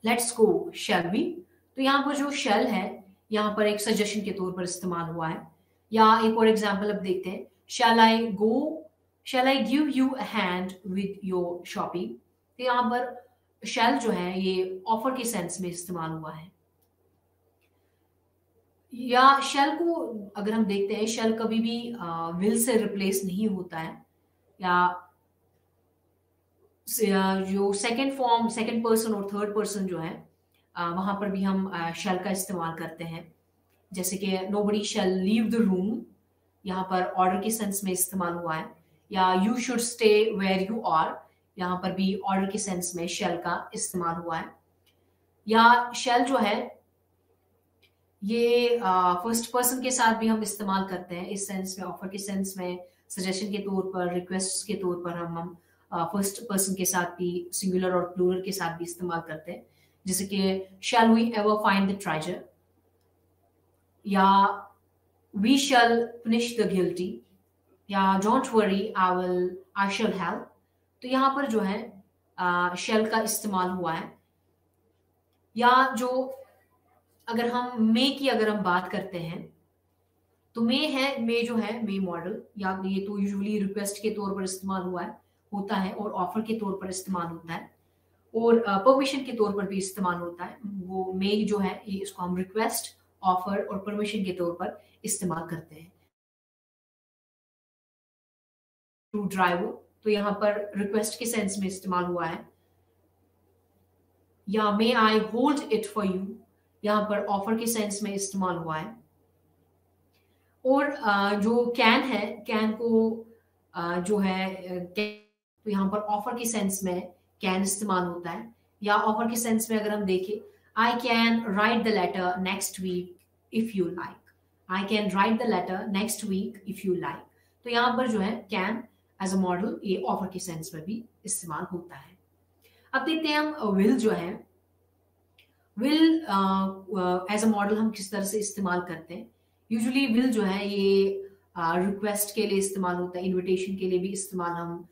लेट्स गो शैल वी। तो यहाँ पर जो शेल है यहाँ पर एक सजेशन के तौर पर इस्तेमाल हुआ है। या एक और एग्जाम्पल अब देखते हैं, shall I give you a hand with your shopping. तो यहाँ पर शैल जो है ये ऑफर के सेंस में इस्तेमाल हुआ है। या शेल को अगर हम देखते हैं, शेल कभी भी विल से रिप्लेस नहीं होता है। या जो सेकंड फॉर्म, सेकंड पर्सन और थर्ड पर्सन जो है वहां पर भी हम शेल का इस्तेमाल करते हैं। जैसे कि nobody shall leave the room, यहाँ पर ऑर्डर के सेंस में इस्तेमाल हुआ है। या you should stay where you are, यहाँ पर भी ऑर्डर के सेंस में शेल का इस्तेमाल हुआ है। या शेल जो है ये फर्स्ट पर्सन के साथ भी हम इस्तेमाल करते हैं इस सेंस में, ऑफर के सेंस में, सजेशन के तौर पर, रिक्वेस्ट के तौर पर हम फर्स्ट पर्सन के साथ भी, सिंगुलर और प्लूरल के साथ भी इस्तेमाल करते हैं। जैसे कि shall we ever find the treasure, या we shall finish the guilty, या don't worry I shall help. तो यहाँ पर जो है शेल का इस्तेमाल हुआ है। या जो अगर हम मे की अगर हम बात करते हैं तो मे जो है मे मॉडल, या ये तो यूजुअली रिक्वेस्ट के तौर पर इस्तेमाल हुआ है होता है और ऑफर के तौर पर इस्तेमाल होता है और परमिशन के तौर पर भी इस्तेमाल होता है। वो मे जो है ये इसको हम रिक्वेस्ट, ऑफर और परमिशन के तौर पर इस्तेमाल करते हैं। टू ड्राइव, तो यहाँ पर रिक्वेस्ट के सेंस में इस्तेमाल हुआ है। या may I hold it for you, यहाँ पर ऑफर के सेंस में इस्तेमाल हुआ है। और जो कैन है, कैन को जो है तो यहाँ पर ऑफर के सेंस में कैन इस्तेमाल होता है। या ऑफर के सेंस में अगर हम देखें, I can write the letter next week if you like, I can write the letter next week if you like. तो यहाँ पर जो है कैन एज अ मॉडल ये ऑफर के सेंस में भी इस्तेमाल होता है। अब देखते हैं हम विल जो है, विल एज अ मॉडल हम किस तरह से इस्तेमाल करते हैं। यूजुअली विल जो है ये रिक्वेस्ट के लिए इस्तेमाल होता है, इनविटेशन के लिए भी इस्तेमाल हम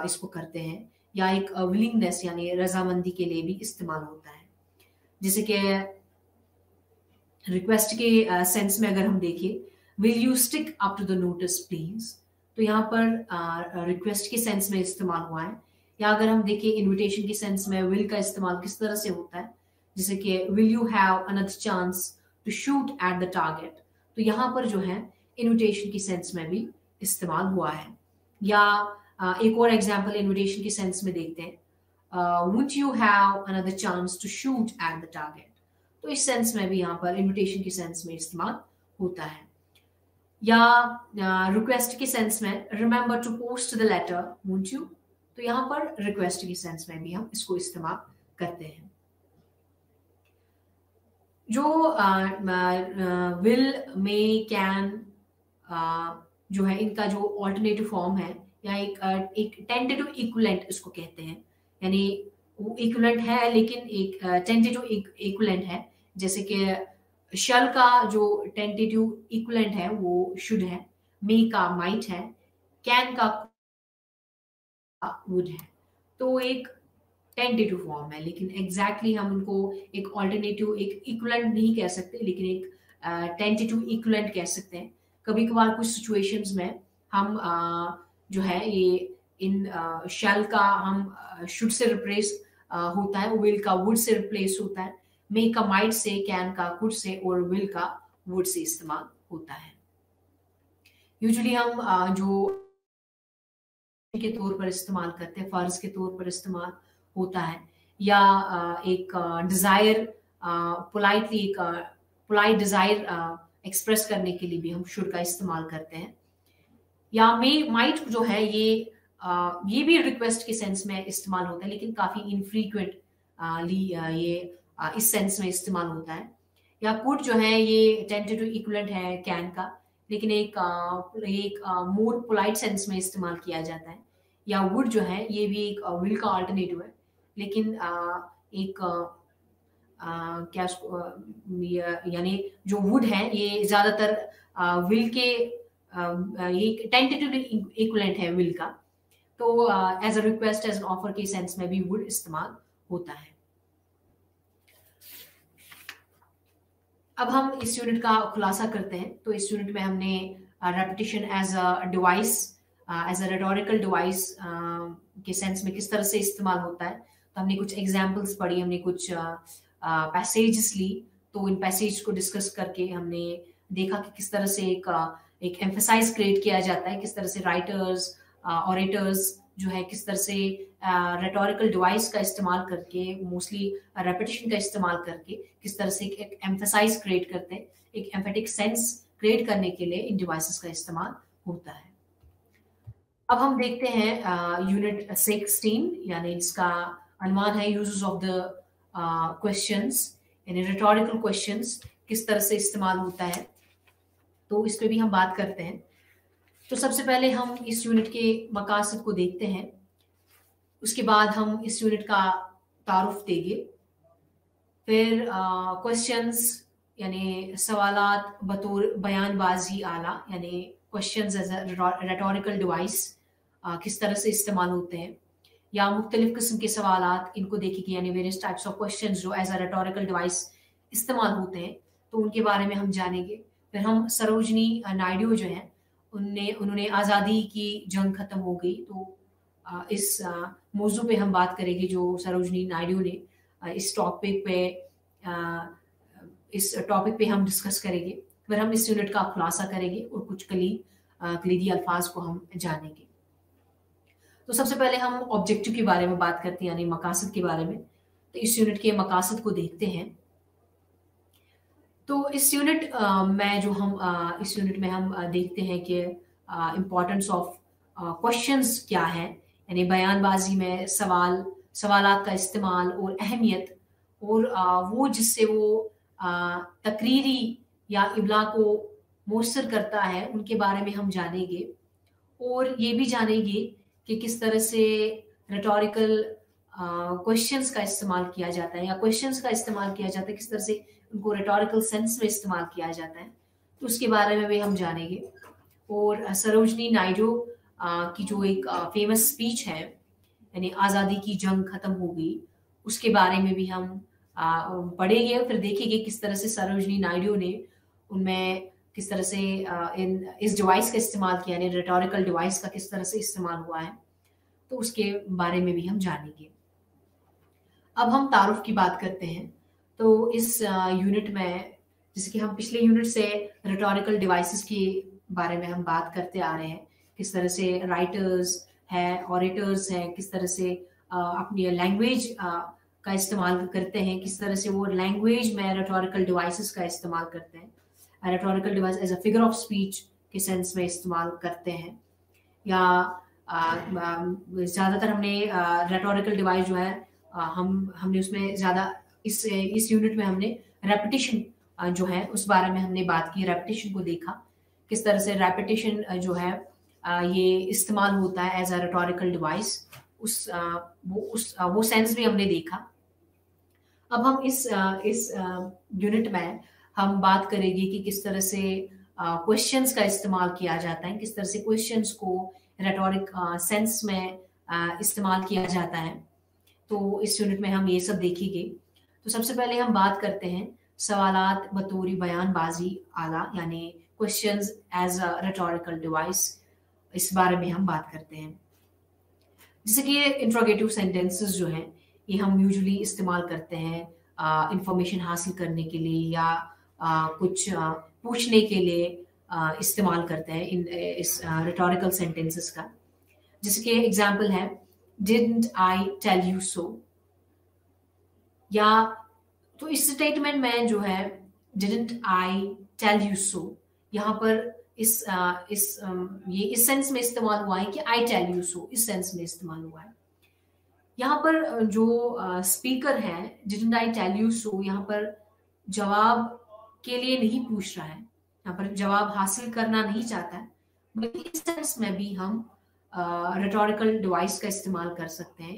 इसको करते हैं, या एक विलिंगनेस यानी रजामंदी के लिए भी इस्तेमाल होता है। जैसे कि रिक्वेस्ट के सेंस में अगर हम देखें, will you stick up to the notice please, तो यहाँ पर रिक्वेस्ट के सेंस में इस्तेमाल हुआ है। या अगर हम देखें इनविटेशन के सेंस में विल का इस्तेमाल किस तरह से होता है, जैसे कि will you have another chance to shoot at the target, तो यहाँ पर जो है इनविटेशन की सेंस में भी इस्तेमाल हुआ है। या एक और एग्जांपल इनविटेशन के सेंस में देखते हैं, wouldn't you have another chance to shoot at the target, तो इस सेंस में भी यहाँ पर इनविटेशन के सेंस में इस्तेमाल होता है। या रिक्वेस्ट के सेंस में, remember to post the letter wouldn't you, तो यहाँ पर रिक्वेस्ट के सेंस में भी हम इसको इस्तेमाल करते हैं। जो विल, मे, कैन जो है इनका जो ऑल्टरनेटिव फॉर्म है, या एक टेंटेटिव इक्विवेलेंट इसको कहते हैं, यानी वो इक्विवेलेंट है लेकिन एक टेंटेटिव इक्विवेलेंट है। जैसे कि शल का जो टेंटेटिव इक्विवेलेंट है वो शुड है, मे का माइट है, कैन का वुड है। तो एक टेंटेटिव फॉर्म है, लेकिन एग्जैक्टली हम उनको एक ऑल्टरनेटिव, एक इक्विवेलेंट नहीं कह सकते, लेकिन एक टेंटेटिव इक्विवेलेंट कह सकते हैं। कभी कभार कुछ सिचुएशंस में हम जो है ये इन शैल का हम शुड से रिप्लेस होता है, विल का वुड से रिप्लेस होता है। मे का माइट से, कैन का कुड से और विल का वुड से इस्तेमाल होता है। यूजुअली हम जो के तौर पर इस्तेमाल करते हैं, फर्ज के तौर पर इस्तेमाल होता है, या एक डिजायर पोलाइटली, एक पोलाइट डिजायर एक्सप्रेस करने के लिए भी हम शुड का इस्तेमाल करते हैं। या मे माइट जो है ये भी रिक्वेस्ट के सेंस में इस्तेमाल होता है, लेकिन काफी इनफ्रीक्वेंटली ये इस सेंस में इस्तेमाल होता है। या कुड जो है ये टेंटेटिव इक्विवेलेंट है कैन का, लेकिन एक मोर पोलाइट सेंस में इस्तेमाल किया जाता है। या वुड जो है ये भी एक विल का अल्टरनेटिव है, लेकिन एक क्या यानी जो वुड है ये ज्यादातर विल के ये टेंटेटिव इक्विवेलेंट है विल का, तो as a request, as an offer के सेंस में भी वुड इस्तेमाल होता है। अब हम इस यूनिट का खुलासा करते हैं। तो इस यूनिट में हमने repetition as a device, as a rhetorical device के सेंस में किस तरह से इस्तेमाल होता है, तो हमने कुछ एग्जाम्पल्स पढ़ी, हमने कुछ पैसेजेस ली। तो इन पैसेज को डिस्कस करके हमने देखा कि किस तरह से एक एम्फेसाइज क्रिएट किया जाता है, किस तरह से राइटर्स, ऑरेटर्स जो है किस तरह से रेटोरिकल डिवाइस का इस्तेमाल करके, मोस्टली रेपिटेशन का इस्तेमाल करके किस तरह से एक एम्फेसाइज क्रिएट करते हैं, एक एम्फेटिक सेंस क्रिएट करने के लिए इन डिवाइसेस का इस्तेमाल होता है। अब हम देखते हैं यूनिट 16, यानी इसका अनुमान है यूजेस ऑफ द क्वेश्चंस, यानी रिटोरिकल क्वेश्चंस किस तरह से इस्तेमाल होता है, तो इस पे भी हम बात करते हैं। तो सबसे पहले हम इस यूनिट के मकासद को देखते हैं, उसके बाद हम इस यूनिट का तारुफ देंगे, फिर क्वेश्चंस यानी सवालात बतौर बयानबाजी आला, यानी questions as a rhetorical device किस तरह से इस्तेमाल होते हैं, या मुख्तलिफ किस्म के सवालात इनको देखेंगे, यानी वेरियस टाइप्स ऑफ क्वेश्चंस जो एज अ रेटोरिकल डिवाइस इस्तेमाल होते हैं, तो उनके बारे में हम जानेंगे। फिर हम सरोजनी नायडू जो है उन्होंने आज़ादी की जंग खत्म हो गई, तो इस मौजू पे हम बात करेंगे जो सरोजनी नायडू ने इस टॉपिक पे हम डिस्कस करेंगे। फिर हम इस यूनिट का खुलासा करेंगे और कुछ कलीदी अल्फाज को हम जानेंगे। तो सबसे पहले हम ऑब्जेक्टिव के बारे में बात करते हैं, यानी मकासद के बारे में। तो इस यूनिट के मकासद को देखते हैं। तो इस यूनिट में हम देखते हैं कि इम्पोर्टेंस ऑफ क्वेश्चंस क्या है, यानी बयानबाजी में सवालात का इस्तेमाल और अहमियत, और वो जिससे वो तकरीरी या इबला को मौसर करता है, उनके बारे में हम जानेंगे। और ये भी जानेंगे कि किस तरह से रेटोरिकल क्वेश्चंस का इस्तेमाल किया जाता है, या क्वेश्चंस का इस्तेमाल किया जाता है, किस तरह से उनको रेटोरिकल सेंस में इस्तेमाल किया जाता है, तो उसके बारे में भी हम जानेंगे। और सरोजनी नायडू की जो एक फेमस स्पीच है, यानी आज़ादी की जंग खत्म हो गई, उसके बारे में भी हम पढ़ेंगे और फिर देखेंगे किस तरह से सरोजनी नायडू ने उनमें किस तरह से इस डिवाइस का इस्तेमाल किया, यानी रेटोरिकल डिवाइस का किस तरह से इस्तेमाल हुआ है, तो उसके बारे में भी हम जानेंगे। अब हम तारुफ की बात करते हैं। तो इस यूनिट में, जैसे कि हम पिछले यूनिट से रेटोरिकल डिवाइसेस के बारे में हम बात करते आ रहे हैं, किस तरह से राइटर्स है, ऑरेटर्स हैं, किस तरह से अपनी लैंग्वेज का इस्तेमाल करते हैं, किस तरह से वो लैंग्वेज में रेटोरिकल डिवाइसेस का इस्तेमाल करते हैं, rhetorical device as a figure of speech के सेंस में इस्तेमाल करते हैं। या ज़्यादातर हमने रेटोरिकल डिवाइस जो है हमने उसमें ज़्यादा इस यूनिट में हमने रेपिटेशन जो है उस बारे में हमने बात की, रेपिटेशन को देखा, किस तरह से रेपिटेशन जो है ये इस्तेमाल होता है एज अ रेटोरिकल डिवाइस, वो सेंस भी हमने देखा। अब हम इस यूनिट में हम बात करेंगे कि किस तरह से क्वेश्चंस का इस्तेमाल किया जाता है, किस तरह से क्वेश्चंस को रेटोरिक सेंस में इस्तेमाल किया जाता है। तो इस यूनिट में हम ये सब देखेंगे। तो सबसे पहले हम बात करते हैं सवालात बतौरी बयानबाजी आला, यानी questions as a rhetorical device, इस बारे में हम बात करते हैं। जैसे कि इंट्रोगेटिव सेंटेंसेस जो हैं ये हम यूजुअली इस्तेमाल करते हैं इंफॉर्मेशन हासिल करने के लिए या कुछ पूछने के लिए इस्तेमाल करते हैं इस रिटोरिकल सेंटेंसेस का। जिसके एग्जाम्पल है didn't I tell you so, या तो इस स्टेटमेंट में जो है didn't I tell you so, यहाँ पर ये इस सेंस में इस्तेमाल हुआ है कि आई टेल यू सो, इस सेंस में इस्तेमाल हुआ है। यहाँ पर जो स्पीकर है didn't I tell you so, यहाँ पर जवाब के लिए नहीं पूछ रहा है, यहाँ पर जवाब हासिल करना नहीं चाहता है, बल्कि इस सेंस में भी हम रिटोरिकल डिवाइस का इस्तेमाल कर सकते हैं।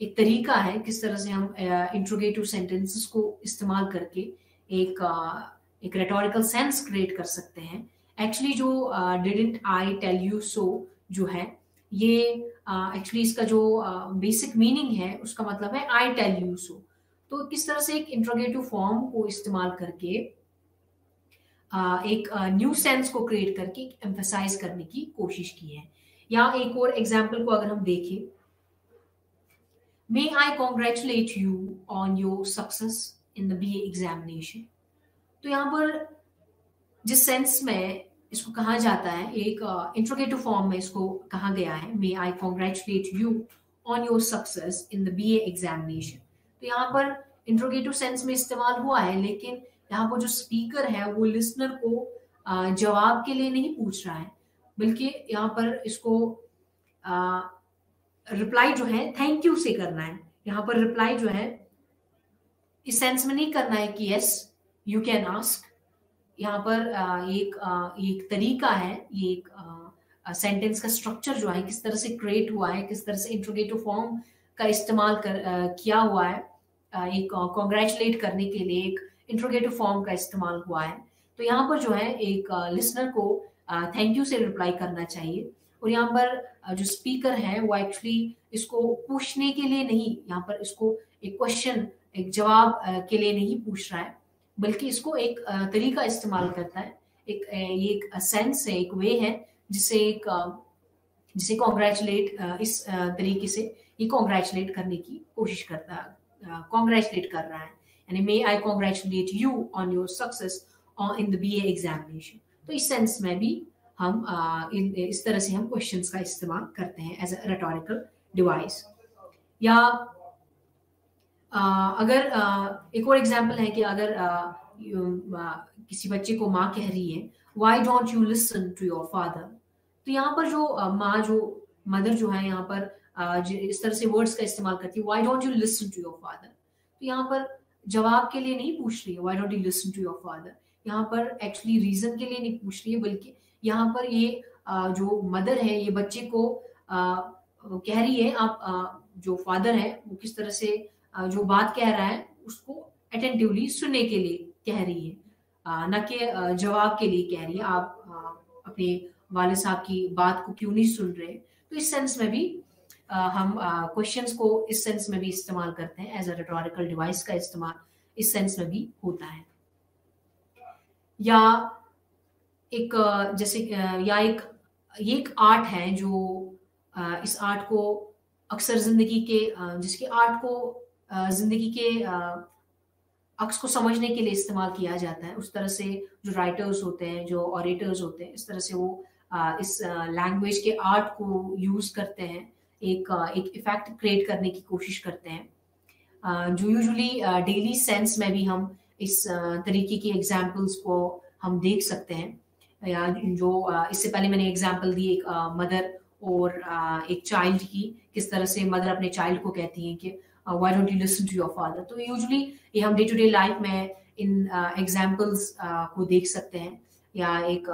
एक तरीका है किस तरह से हम इंट्रोगेटिव सेंटेंसेस को इस्तेमाल करके एक रिटोरिकल सेंस क्रिएट कर सकते हैं। एक्चुअली जो didn't I tell you so जो है, ये एक्चुअली इसका जो बेसिक मीनिंग है उसका मतलब है आई टेल यू सो। तो किस तरह से एक इंट्रोगेटिव फॉर्म को इस्तेमाल करके एक न्यू सेंस को क्रिएट करके एम्फसाइज करने की कोशिश की है। या एक और एग्जांपल को अगर हम देखें, may I congratulate you on your success in the BA examination. तो यहाँ पर जिस सेंस में इसको कहा जाता है, एक इंट्रोगेटिव फॉर्म में इसको कहा गया है, may I congratulate you on your success in the BA examination. तो यहाँ पर इंट्रोगेटिव सेंस में इस्तेमाल हुआ है, लेकिन यहाँ पर जो स्पीकर है वो लिसनर को जवाब के लिए नहीं पूछ रहा है, बल्कि यहाँ पर इसको रिप्लाई जो है थैंक यू से करना है। यहाँ पर रिप्लाई जो है इस सेंस में नहीं करना है कि यस यू कैन आस्क। यहाँ पर एक तरीका है, ये एक सेंटेंस का स्ट्रक्चर जो है किस तरह से क्रिएट हुआ है, किस तरह से इंट्रोगेटिव फॉर्म का इस्तेमाल किया हुआ है, एक कॉन्ग्रेचुलेट करने के लिए एक इंट्रोगेटिव फॉर्म का इस्तेमाल हुआ है। तो यहाँ पर जो है एक लिसनर को थैंक यू से रिप्लाई करना चाहिए, और यहाँ पर जो स्पीकर है वो एक्चुअली इसको पूछने के लिए नहीं, यहाँ पर इसको एक क्वेश्चन, एक जवाब के लिए नहीं पूछ रहा है, बल्कि इसको एक तरीका इस्तेमाल करता है। ये एक सेंस है, एक वे है जिसे कॉन्ग्रेचुलेट इस तरीके से ये कॉन्ग्रेचुलेट करने की कोशिश करता है, कॉन्ग्रेचुलेट कर रहा है, यानी may I congratulate you on your success in the BA examination. तो इस सेंस में भी हम इस तरह से हम क्वेश्चंस का इस्तेमाल करते हैं एज अ रिटोरिकल डिवाइस। या अगर एक और एग्जांपल है कि अगर किसी बच्चे को माँ कह रही है why don't you listen to your father, तो यहाँ पर जो माँ जो मदर जो है यहाँ पर इस तरह से वर्ड्स का इस्तेमाल करती है, why don't you listen to your father. तो यहाँ पर जवाब के लिए नहीं पूछ रही है why don't you listen to your father, यहाँ पर एक्चुअली रीजन के लिए नहीं पूछ रही है, बल्कि यहाँ पर ये जो मदर है ये बच्चे को कह रही है आप जो फादर है वो किस तरह से जो बात कह रहा है उसको अटेंटिवली सुनने के लिए कह रही है, न कि जवाब के लिए कह रही है आप अपने वाले साहब की बात को क्यों नहीं सुन रहे। तो इस सेंस में भी हम क्वेश्चंस को इस सेंस में भी इस्तेमाल करते हैं, एज अ रिटोरिकल डिवाइस का इस्तेमाल इस सेंस में भी होता है। या एक जैसे या एक आर्ट है जो इस आर्ट को अक्सर जिंदगी के जिसके आर्ट को जिंदगी के अक्स को समझने के लिए इस्तेमाल किया जाता है। उस तरह से जो राइटर्स होते हैं, जो ऑरेटर्स होते हैं, इस तरह से वो इस लैंग्वेज के आर्ट को यूज करते हैं, एक इफेक्ट क्रिएट करने की कोशिश करते हैं, जो यूजुअली डेली सेंस में भी हम इस तरीके की एग्जाम्पल्स को हम देख सकते हैं। या जो इससे पहले मैंने एग्जाम्पल दी एक मदर और एक चाइल्ड की, किस तरह से मदर अपने चाइल्ड को कहती है कि why don't you listen to your father. तो यूजुअली ये हम डे टू डे लाइफ में इन एग्जाम्पल्स को देख सकते हैं, या एक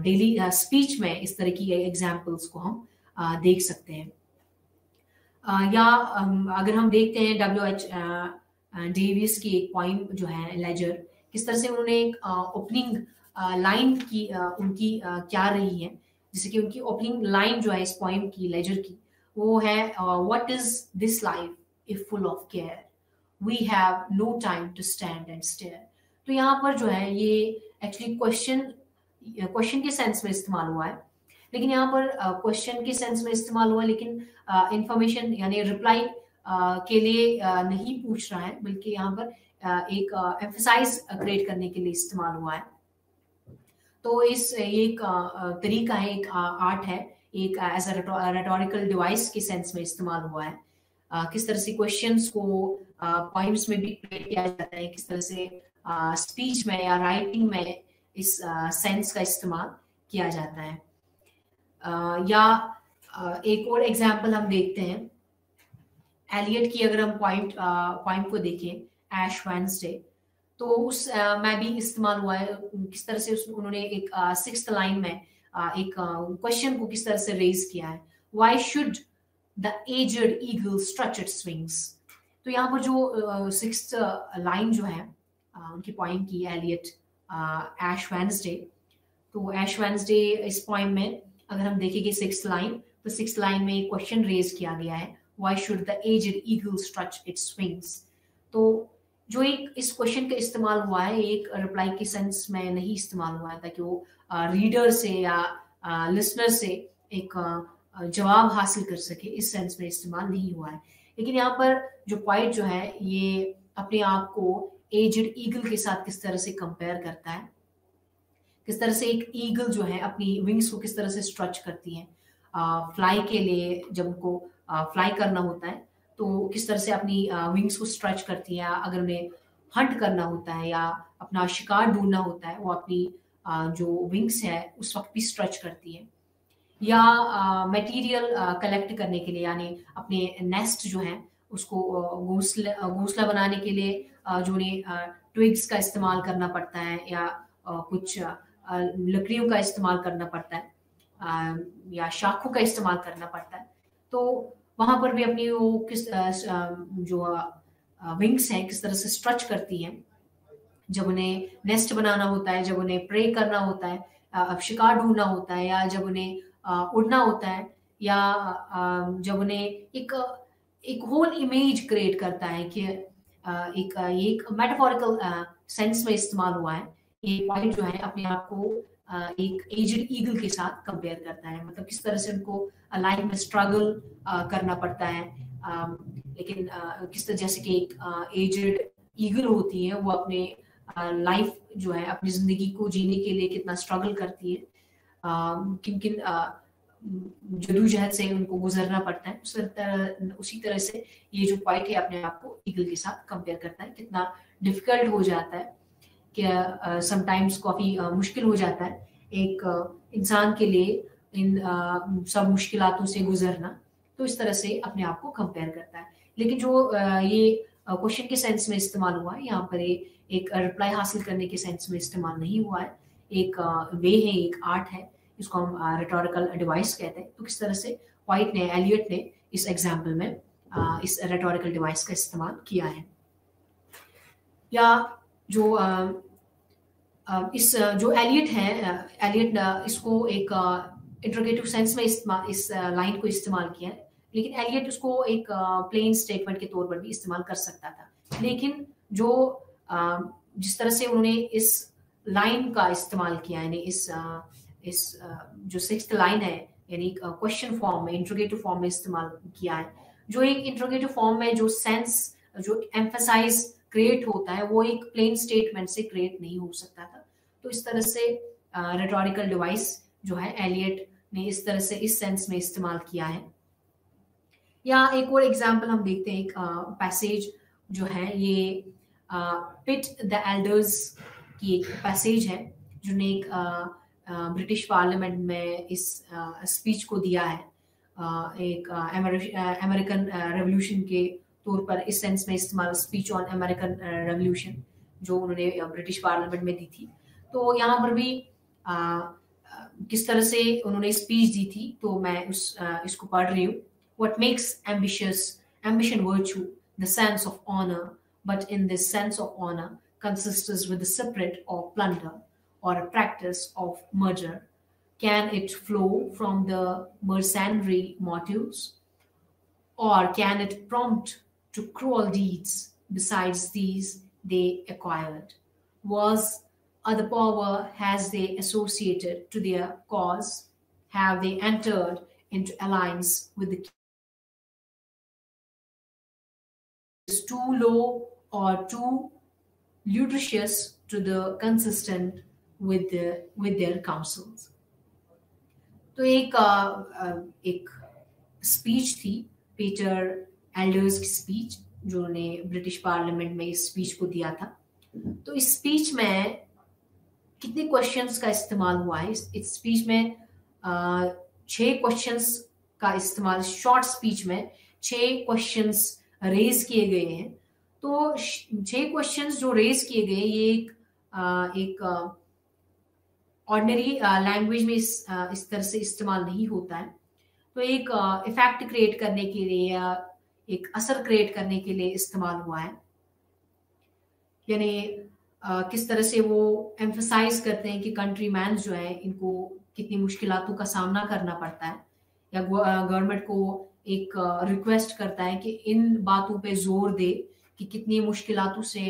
डेली स्पीच में इस तरह की एग्जाम्पल्स को हम देख सकते हैं। या अगर हम देखते हैं W.H. डेविस की एक पोइम जो है लेजर, किस तरह से उन्होंने एक ओपनिंग लाइन की उनकी क्या रही है, जैसे कि उनकी ओपनिंग लाइन जो है इस पोइम की लेजर की वो है what is this life if full of care, we have no time to stand and stare. तो यहाँ पर जो है ये एक्चुअली क्वेश्चन के सेंस में इस्तेमाल हुआ है, लेकिन यहाँ पर क्वेश्चन के सेंस में इस्तेमाल हुआ, लेकिन इंफॉर्मेशन यानी रिप्लाई के लिए नहीं पूछ रहा है, बल्कि यहाँ पर एक एम्फसाइज क्रिएट करने के लिए इस्तेमाल हुआ है। तो ये एक तरीका है, एक आर्ट है, एक एज अ रेटोरिकल डिवाइस के सेंस में इस्तेमाल हुआ है। किस तरह से क्वेश्चंस को पॉइंट्स में भी क्रिएट किया जाता है, किस तरह से स्पीच में या राइटिंग में इस सेंस का इस्तेमाल किया जाता है। या एक और एग्जांपल हम देखते हैं एलियट की। अगर हम पॉइंट को देखें ऐश वेडनेसडे, तो उस में भी इस्तेमाल हुआ है। किस तरह से उन्होंने एक 6th लाइन में एक क्वेश्चन को किस तरह से रेज किया है, why should the aged eagle stretch its wings. तो यहाँ पर जो 6th लाइन जो है उनकी पॉइंट की एलियट ऐश वेडनेसडे, तो ऐश वेडनेसडे इस पॉइंट में अगर हम देखेंगे 6th लाइन, तो 6th लाइन में एक क्वेश्चन रेज किया गया है, why should the aged eagle stretch its wings. तो जो एक इस क्वेश्चन का इस्तेमाल हुआ है, एक रिप्लाई के सेंस में नहीं इस्तेमाल हुआ है, ताकि वो रीडर से या लिसनर से एक जवाब हासिल कर सके, इस सेंस में इस्तेमाल नहीं हुआ है। लेकिन यहाँ पर जो पॉइंट जो है ये अपने आप को एज्ड ईगल के साथ किस तरह से कंपेयर करता है, किस तरह से एक ईगल जो है अपनी विंग्स को किस तरह से स्ट्रेच करती है फ्लाई के लिए। जब उनको फ्लाई करना होता है तो किस तरह से अपनी विंग्स को स्ट्रेच करती है, अगर उन्हें हंट करना होता है या अपना शिकार ढूंढना होता है, वो अपनी जो विंग्स है उस वक्त भी स्ट्रेच करती है। या मटेरियल कलेक्ट करने के लिए, यानी अपने नेस्ट जो है उसको घोंसला बनाने के लिए जो उन्हें ट्विग्स का इस्तेमाल करना पड़ता है या कुछ लकड़ियों का इस्तेमाल करना पड़ता है या शाखों का इस्तेमाल करना पड़ता है। तो वहां पर भी अपनी वो किस जो विंग्स हैं किस तरह से स्ट्रेच करती हैं, जब उन्हें नेस्ट बनाना होता है, जब उन्हें प्रे करना होता है, अब शिकार ढूंढना होता है, या जब उन्हें उड़ना होता है, या जब उन्हें एक होल इमेज क्रिएट करता है कि एक मेटाफोरिकल सेंस में इस्तेमाल हुआ है। ये पॉइंट जो है अपने आप को एक एज्ड ईगल के साथ कंपेयर करता है, मतलब किस तरह से उनको लाइफ में स्ट्रगल करना पड़ता है। लेकिन किस तरह जैसे कि एक एज्ड ईगल होती है, वो अपने लाइफ जो है अपनी जिंदगी को जीने के लिए कितना स्ट्रगल करती है, किन किन जदोजहद से उनको गुजरना पड़ता है। उसी तरह से ये जो पॉइंट है अपने आप को ईगल के साथ कंपेयर करता है, कितना डिफिकल्ट हो जाता है कि समटाइम्स काफी मुश्किल हो जाता है एक इंसान के लिए इन सब मुश्किलातों से गुजरना। तो इस तरह से अपने आप को कंपेयर करता है। लेकिन जो ये क्वेश्चन के सेंस में इस्तेमाल हुआ है, यहाँ पर एक रिप्लाई हासिल करने के सेंस में इस्तेमाल नहीं हुआ है। एक वे है, एक आर्ट है, इसको हम रिटोरिकल डिवाइस कहते हैं। तो किस तरह से व्हाइट ने, एलियट ने इस एग्जाम्पल में इस रिटोरिकल डिवाइस का इस्तेमाल किया है। या जो इस जो एलियट है, एलियट इसको एक इंट्रोगेटिव सेंस में इस लाइन को इस्तेमाल किया है, लेकिन एलियट उसको एक प्लेन स्टेटमेंट के तौर पर भी इस्तेमाल कर सकता था। लेकिन जो जिस तरह से उन्होंने इस लाइन का इस्तेमाल किया, यानी इस जो 6th लाइन है, यानी क्वेश्चन फॉर्म में, इंट्रोगेटिव फॉर्म में इस्तेमाल किया है, जो एक इंट्रोगेटिव फॉर्म में जो सेंस, जो एम्फसाइज क्रिएट होता है, वो एक प्लेन स्टेटमेंट से क्रिएट नहीं हो सकता था। तो इस तरह से रिटोरिकल डिवाइस जो है एलियट ने इस तरह से इस सेंस में इस्तेमाल किया है। या एक और एग्जांपल हम देखते हैं, एक पैसेज जो है ये पिट द एल्डर्स की एक पैसेज है, जिन्हें एक ब्रिटिश पार्लियामेंट में इस स्पीच को दिया है, एक अमेरिकन रेवोल्यूशन के तौर पर इस सेंस में इस्तेमाल, स्पीच ऑन अमेरिकन रेवोल्यूशन जो उन्होंने ब्रिटिश पार्लियामेंट में दी थी। तो यहाँ पर भी किस तरह से उन्होंने स्पीच दी थी, तो मैं इसको पढ़ रही हूँ। What makes ambition virtue, the sense of honor, but in this sense of honor consists with the spirit of plunder or a practice of murder. Can it flow from the mercenary motives, or can it prompt to cruel deeds besides these they acquired? Was other power has they associated to their cause? Have they entered into alliance with the is too low or too ludicrous to the consistent with their counsels. तो एक स्पीच थी, पीटर एल्डर्स की स्पीच, जो ने ब्रिटिश पार्लियामेंट में इस स्पीच को दिया था। तो इस स्पीच में कितने क्वेश्चंस का इस्तेमाल हुआ है? इस स्पीच में 6 क्वेश्चंस का इस्तेमाल, शॉर्ट स्पीच में 6 क्वेश्चंस रेज किए गए हैं। तो 6 क्वेश्चंस जो रेज किए गए, ये एक ऑर्डिनरी लैंग्वेज में इस तरह से इस्तेमाल नहीं होता है। तो एक इफेक्ट क्रिएट करने के लिए या एक असर क्रिएट करने के लिए इस्तेमाल हुआ है। यानी किस तरह से वो एम्फसाइज करते हैं कि कंट्री मैन जो है, इनको कितनी मुश्किलातों का सामना करना पड़ता है, या गवर्नमेंट को एक रिक्वेस्ट करता है कि इन बातों पे जोर दे कि कितनी मुश्किलातों से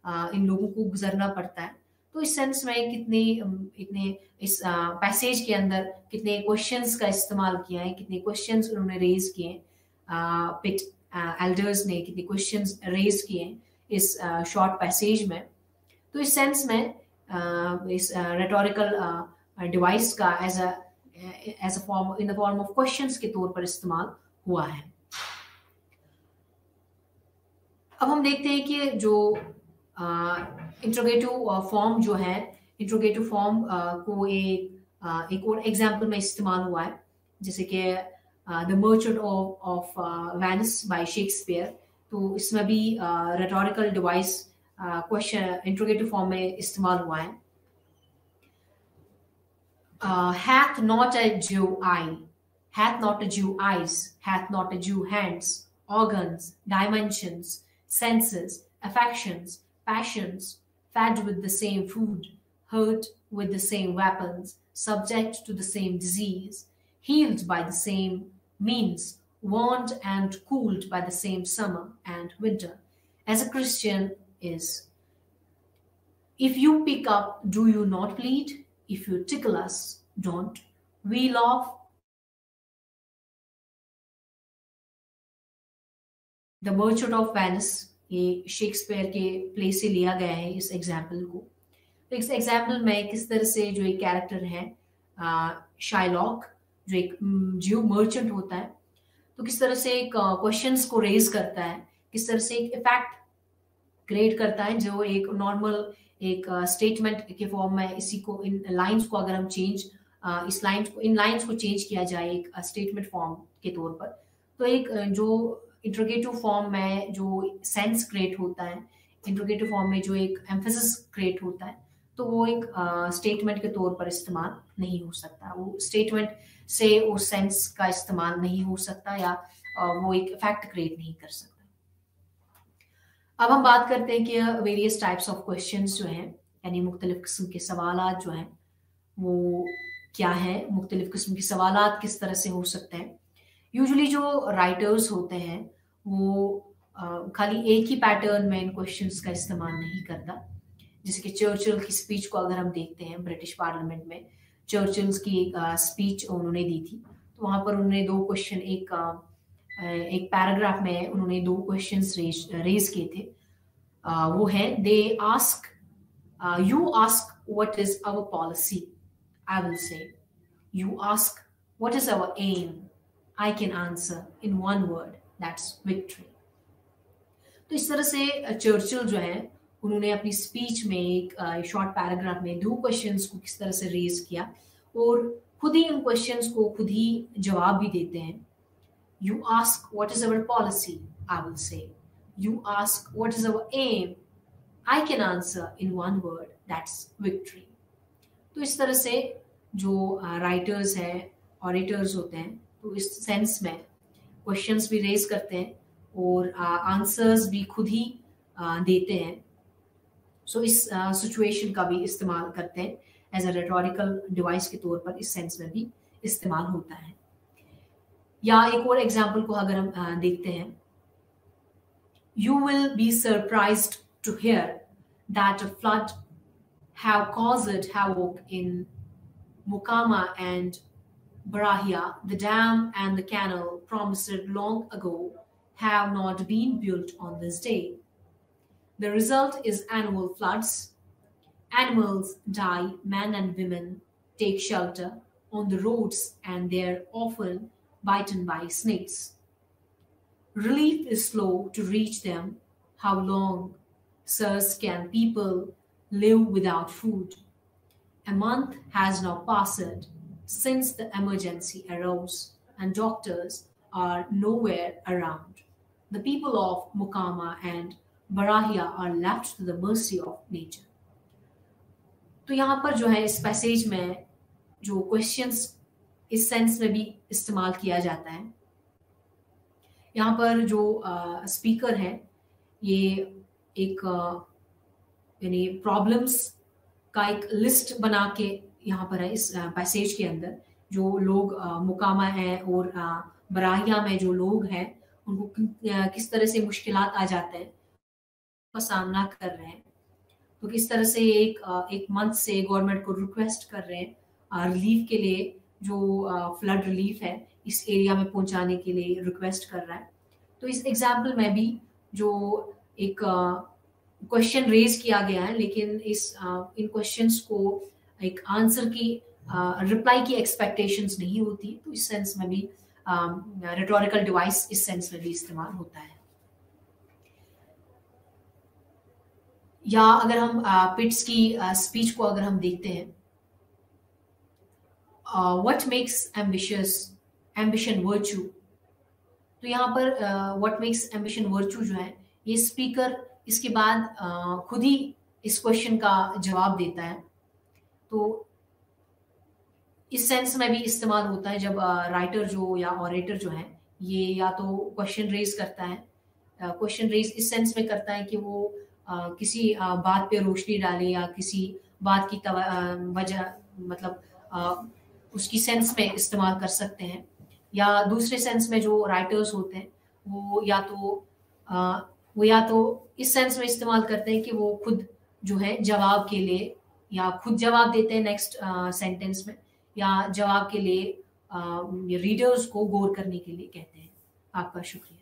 इन लोगों को गुजरना पड़ता है। तो इस सेंस में इतने इस पैसेज के अंदर कितने क्वेश्चंस का इस्तेमाल किया है, कितने क्वेश्चंस उन्होंने रेज किए, पिट एल्डर्स ने कितने क्वेश्चंस रेज किए इस शॉर्ट पैसेज में। तो इस सेंस में इस रेटोरिकल डिवाइस का as a form, in the form of questions के तौर पर इस्तेमाल हुआ है। अब हम देखते हैं कि जो इंट्रोगेटिव फॉर्म जो है, इंट्रोगेटिव फॉर्म को एक और एग्जाम्पल में इस्तेमाल हुआ है, जैसे कि the merchant of Venice bye Shakespeare. तो इसमें भी rhetorical device question interrogative form में इस्तेमाल हुआ है। hath not a Jew eye, hath not a Jew eyes, hath not a Jew hands, organs, dimensions, senses, affections, passions, fed with the same food, hurt with the same weapons, subject to the same disease, healed by the same means, warmed and cooled by the same summer and winter, as a Christian is. If you pick up, do you not bleed? If you tickle us, don't we laugh? The merchant of Venice, ये शेक्सपियर के प्ले से लिया गया है इस एग्जाम्पल को। तो इस एग्जाम्पल में किस तरह से जो एक कैरेक्टर है शाइलॉक, जो एक ज्यू मर्चेंट होता है, तो किस तरह से एक क्वेश्चंस को रेज करता है, किस तरह से एक इफेक्ट क्रिएट करता है, जो एक नॉर्मल एक स्टेटमेंट के फॉर्म में इसी को, इन लाइंस को अगर हम इन लाइंस को चेंज किया जाए एक स्टेटमेंट फॉर्म के तौर पर, तो एक जो इंट्रोगेटिव फॉर्म में जो सेंस क्रिएट होता है, इंट्रोगेटिव फॉर्म में जो एक एम्फेसिस क्रिएट होता है, तो वो एक स्टेटमेंट के तौर पर इस्तेमाल नहीं हो सकता। वो स्टेटमेंट से वो सेंस का इस्तेमाल नहीं हो सकता, या वो एक इफेक्ट क्रिएट नहीं कर सकता। अब हम बात करते हैं कि वेरियस टाइप्स ऑफ क्वेश्चंस जो हैं, यानी मुख्तलिफ किस्म के सवालात जो हैं वो क्या है, मुख्तलिफ किस्म के सवालात किस तरह से हो सकते हैं। यूजुअली जो राइटर्स होते हैं वो खाली एक ही पैटर्न में इन क्वेश्चंस का इस्तेमाल नहीं करता। जैसे कि चर्चिल की स्पीच को अगर हम देखते हैं, ब्रिटिश पार्लियामेंट में चर्चिल की एक स्पीच उन्होंने दी थी, तो वहां पर उन्होंने 2 क्वेश्चन, एक पैराग्राफ में उन्होंने 2 क्वेश्चंस रेज किए थे। वो है, they ask, you ask what is our policy, I will say, you ask what is our aim, I can answer in one word, that's victory. तो इस तरह से चर्चिल जो है उन्होंने अपनी स्पीच में एक शॉर्ट पैराग्राफ में 2 क्वेश्चंस को किस तरह से रेज किया, और खुद ही उन क्वेश्चंस को खुद ही जवाब भी देते हैं। You ask what is our policy, I will say. You ask what is our aim, I can answer in one word, that's victory. तो इस तरह से जो राइटर्स हैं, ऑरेटर्स होते हैं, तो इस सेंस में क्वेश्चंस भी रेज करते हैं और आंसर्स भी खुद ही देते हैं। सो इस सिचुएशन का भी इस्तेमाल करते हैं, एज अ रेटोरिकल डिवाइस के तौर पर इस सेंस में भी इस्तेमाल होता है। या एक और एग्जाम्पल को अगर हम देखते हैं, you will be surprised to hear that a flood have caused havoc in Mukama and Barahia, the dam and the canal promised long ago have not been built on this day. The result is annual floods. Animals die, men and women take shelter on the roads, and they're often bitten by snakes. Relief is slow to reach them. How long, sirs, can people live without food? A month has now passed since the emergency arose, and doctors are nowhere around. The people of Mukama and Barahia are left to the mercy of nature. तो यहाँ पर जो है इस पैसेज में जो क्वेश्चंस इस सेंस में भी इस्तेमाल किया जाता है। यहाँ पर जो स्पीकर है ये एक यानी प्रॉब्लम्स का एक लिस्ट बना के यहाँ पर है इस पैसेज के अंदर। जो लोग मुकामा है और बराहिया में जो लोग हैं उनको किस तरह से मुश्किलात आ जाते हैं का सामना कर रहे हैं। तो किस तरह से एक मंथ से गवर्नमेंट को रिक्वेस्ट कर रहे हैं रिलीफ के लिए, जो फ्लड रिलीफ है इस एरिया में पहुंचाने के लिए रिक्वेस्ट कर रहा है। तो इस एग्जाम्पल में भी जो एक क्वेश्चन रेज किया गया है, लेकिन इन क्वेश्चंस को एक आंसर की रिप्लाई की एक्सपेक्टेशंस नहीं होती, तो इस सेंस में भी रिटोरिकल डिवाइस इस सेंस में भी इस्तेमाल होता है। या अगर हम पिट्स की स्पीच को अगर हम देखते हैं, व्हाट मेक्स एम्बिशन वर्च्यू, तो यहाँ पर व्हाट मेक्स एम्बिशन वर्च्यू जो है ये स्पीकर इसके बाद खुद ही इस क्वेश्चन का जवाब देता है। तो इस सेंस में भी इस्तेमाल होता है जब राइटर जो या ऑरेटर जो है ये या तो क्वेश्चन रेज करता है, क्वेश्चन रेज इस सेंस में करता है कि वो किसी बात पे रोशनी डाले या किसी बात की वजह मतलब उसकी सेंस में इस्तेमाल कर सकते हैं। या दूसरे सेंस में जो राइटर्स होते हैं वो या तो इस सेंस में इस्तेमाल करते हैं कि वो खुद जो है जवाब के लिए या खुद जवाब देते हैं नेक्स्ट सेंटेंस में, या जवाब के लिए रीडर्स को गौर करने के लिए कहते हैं। आपका शुक्रिया।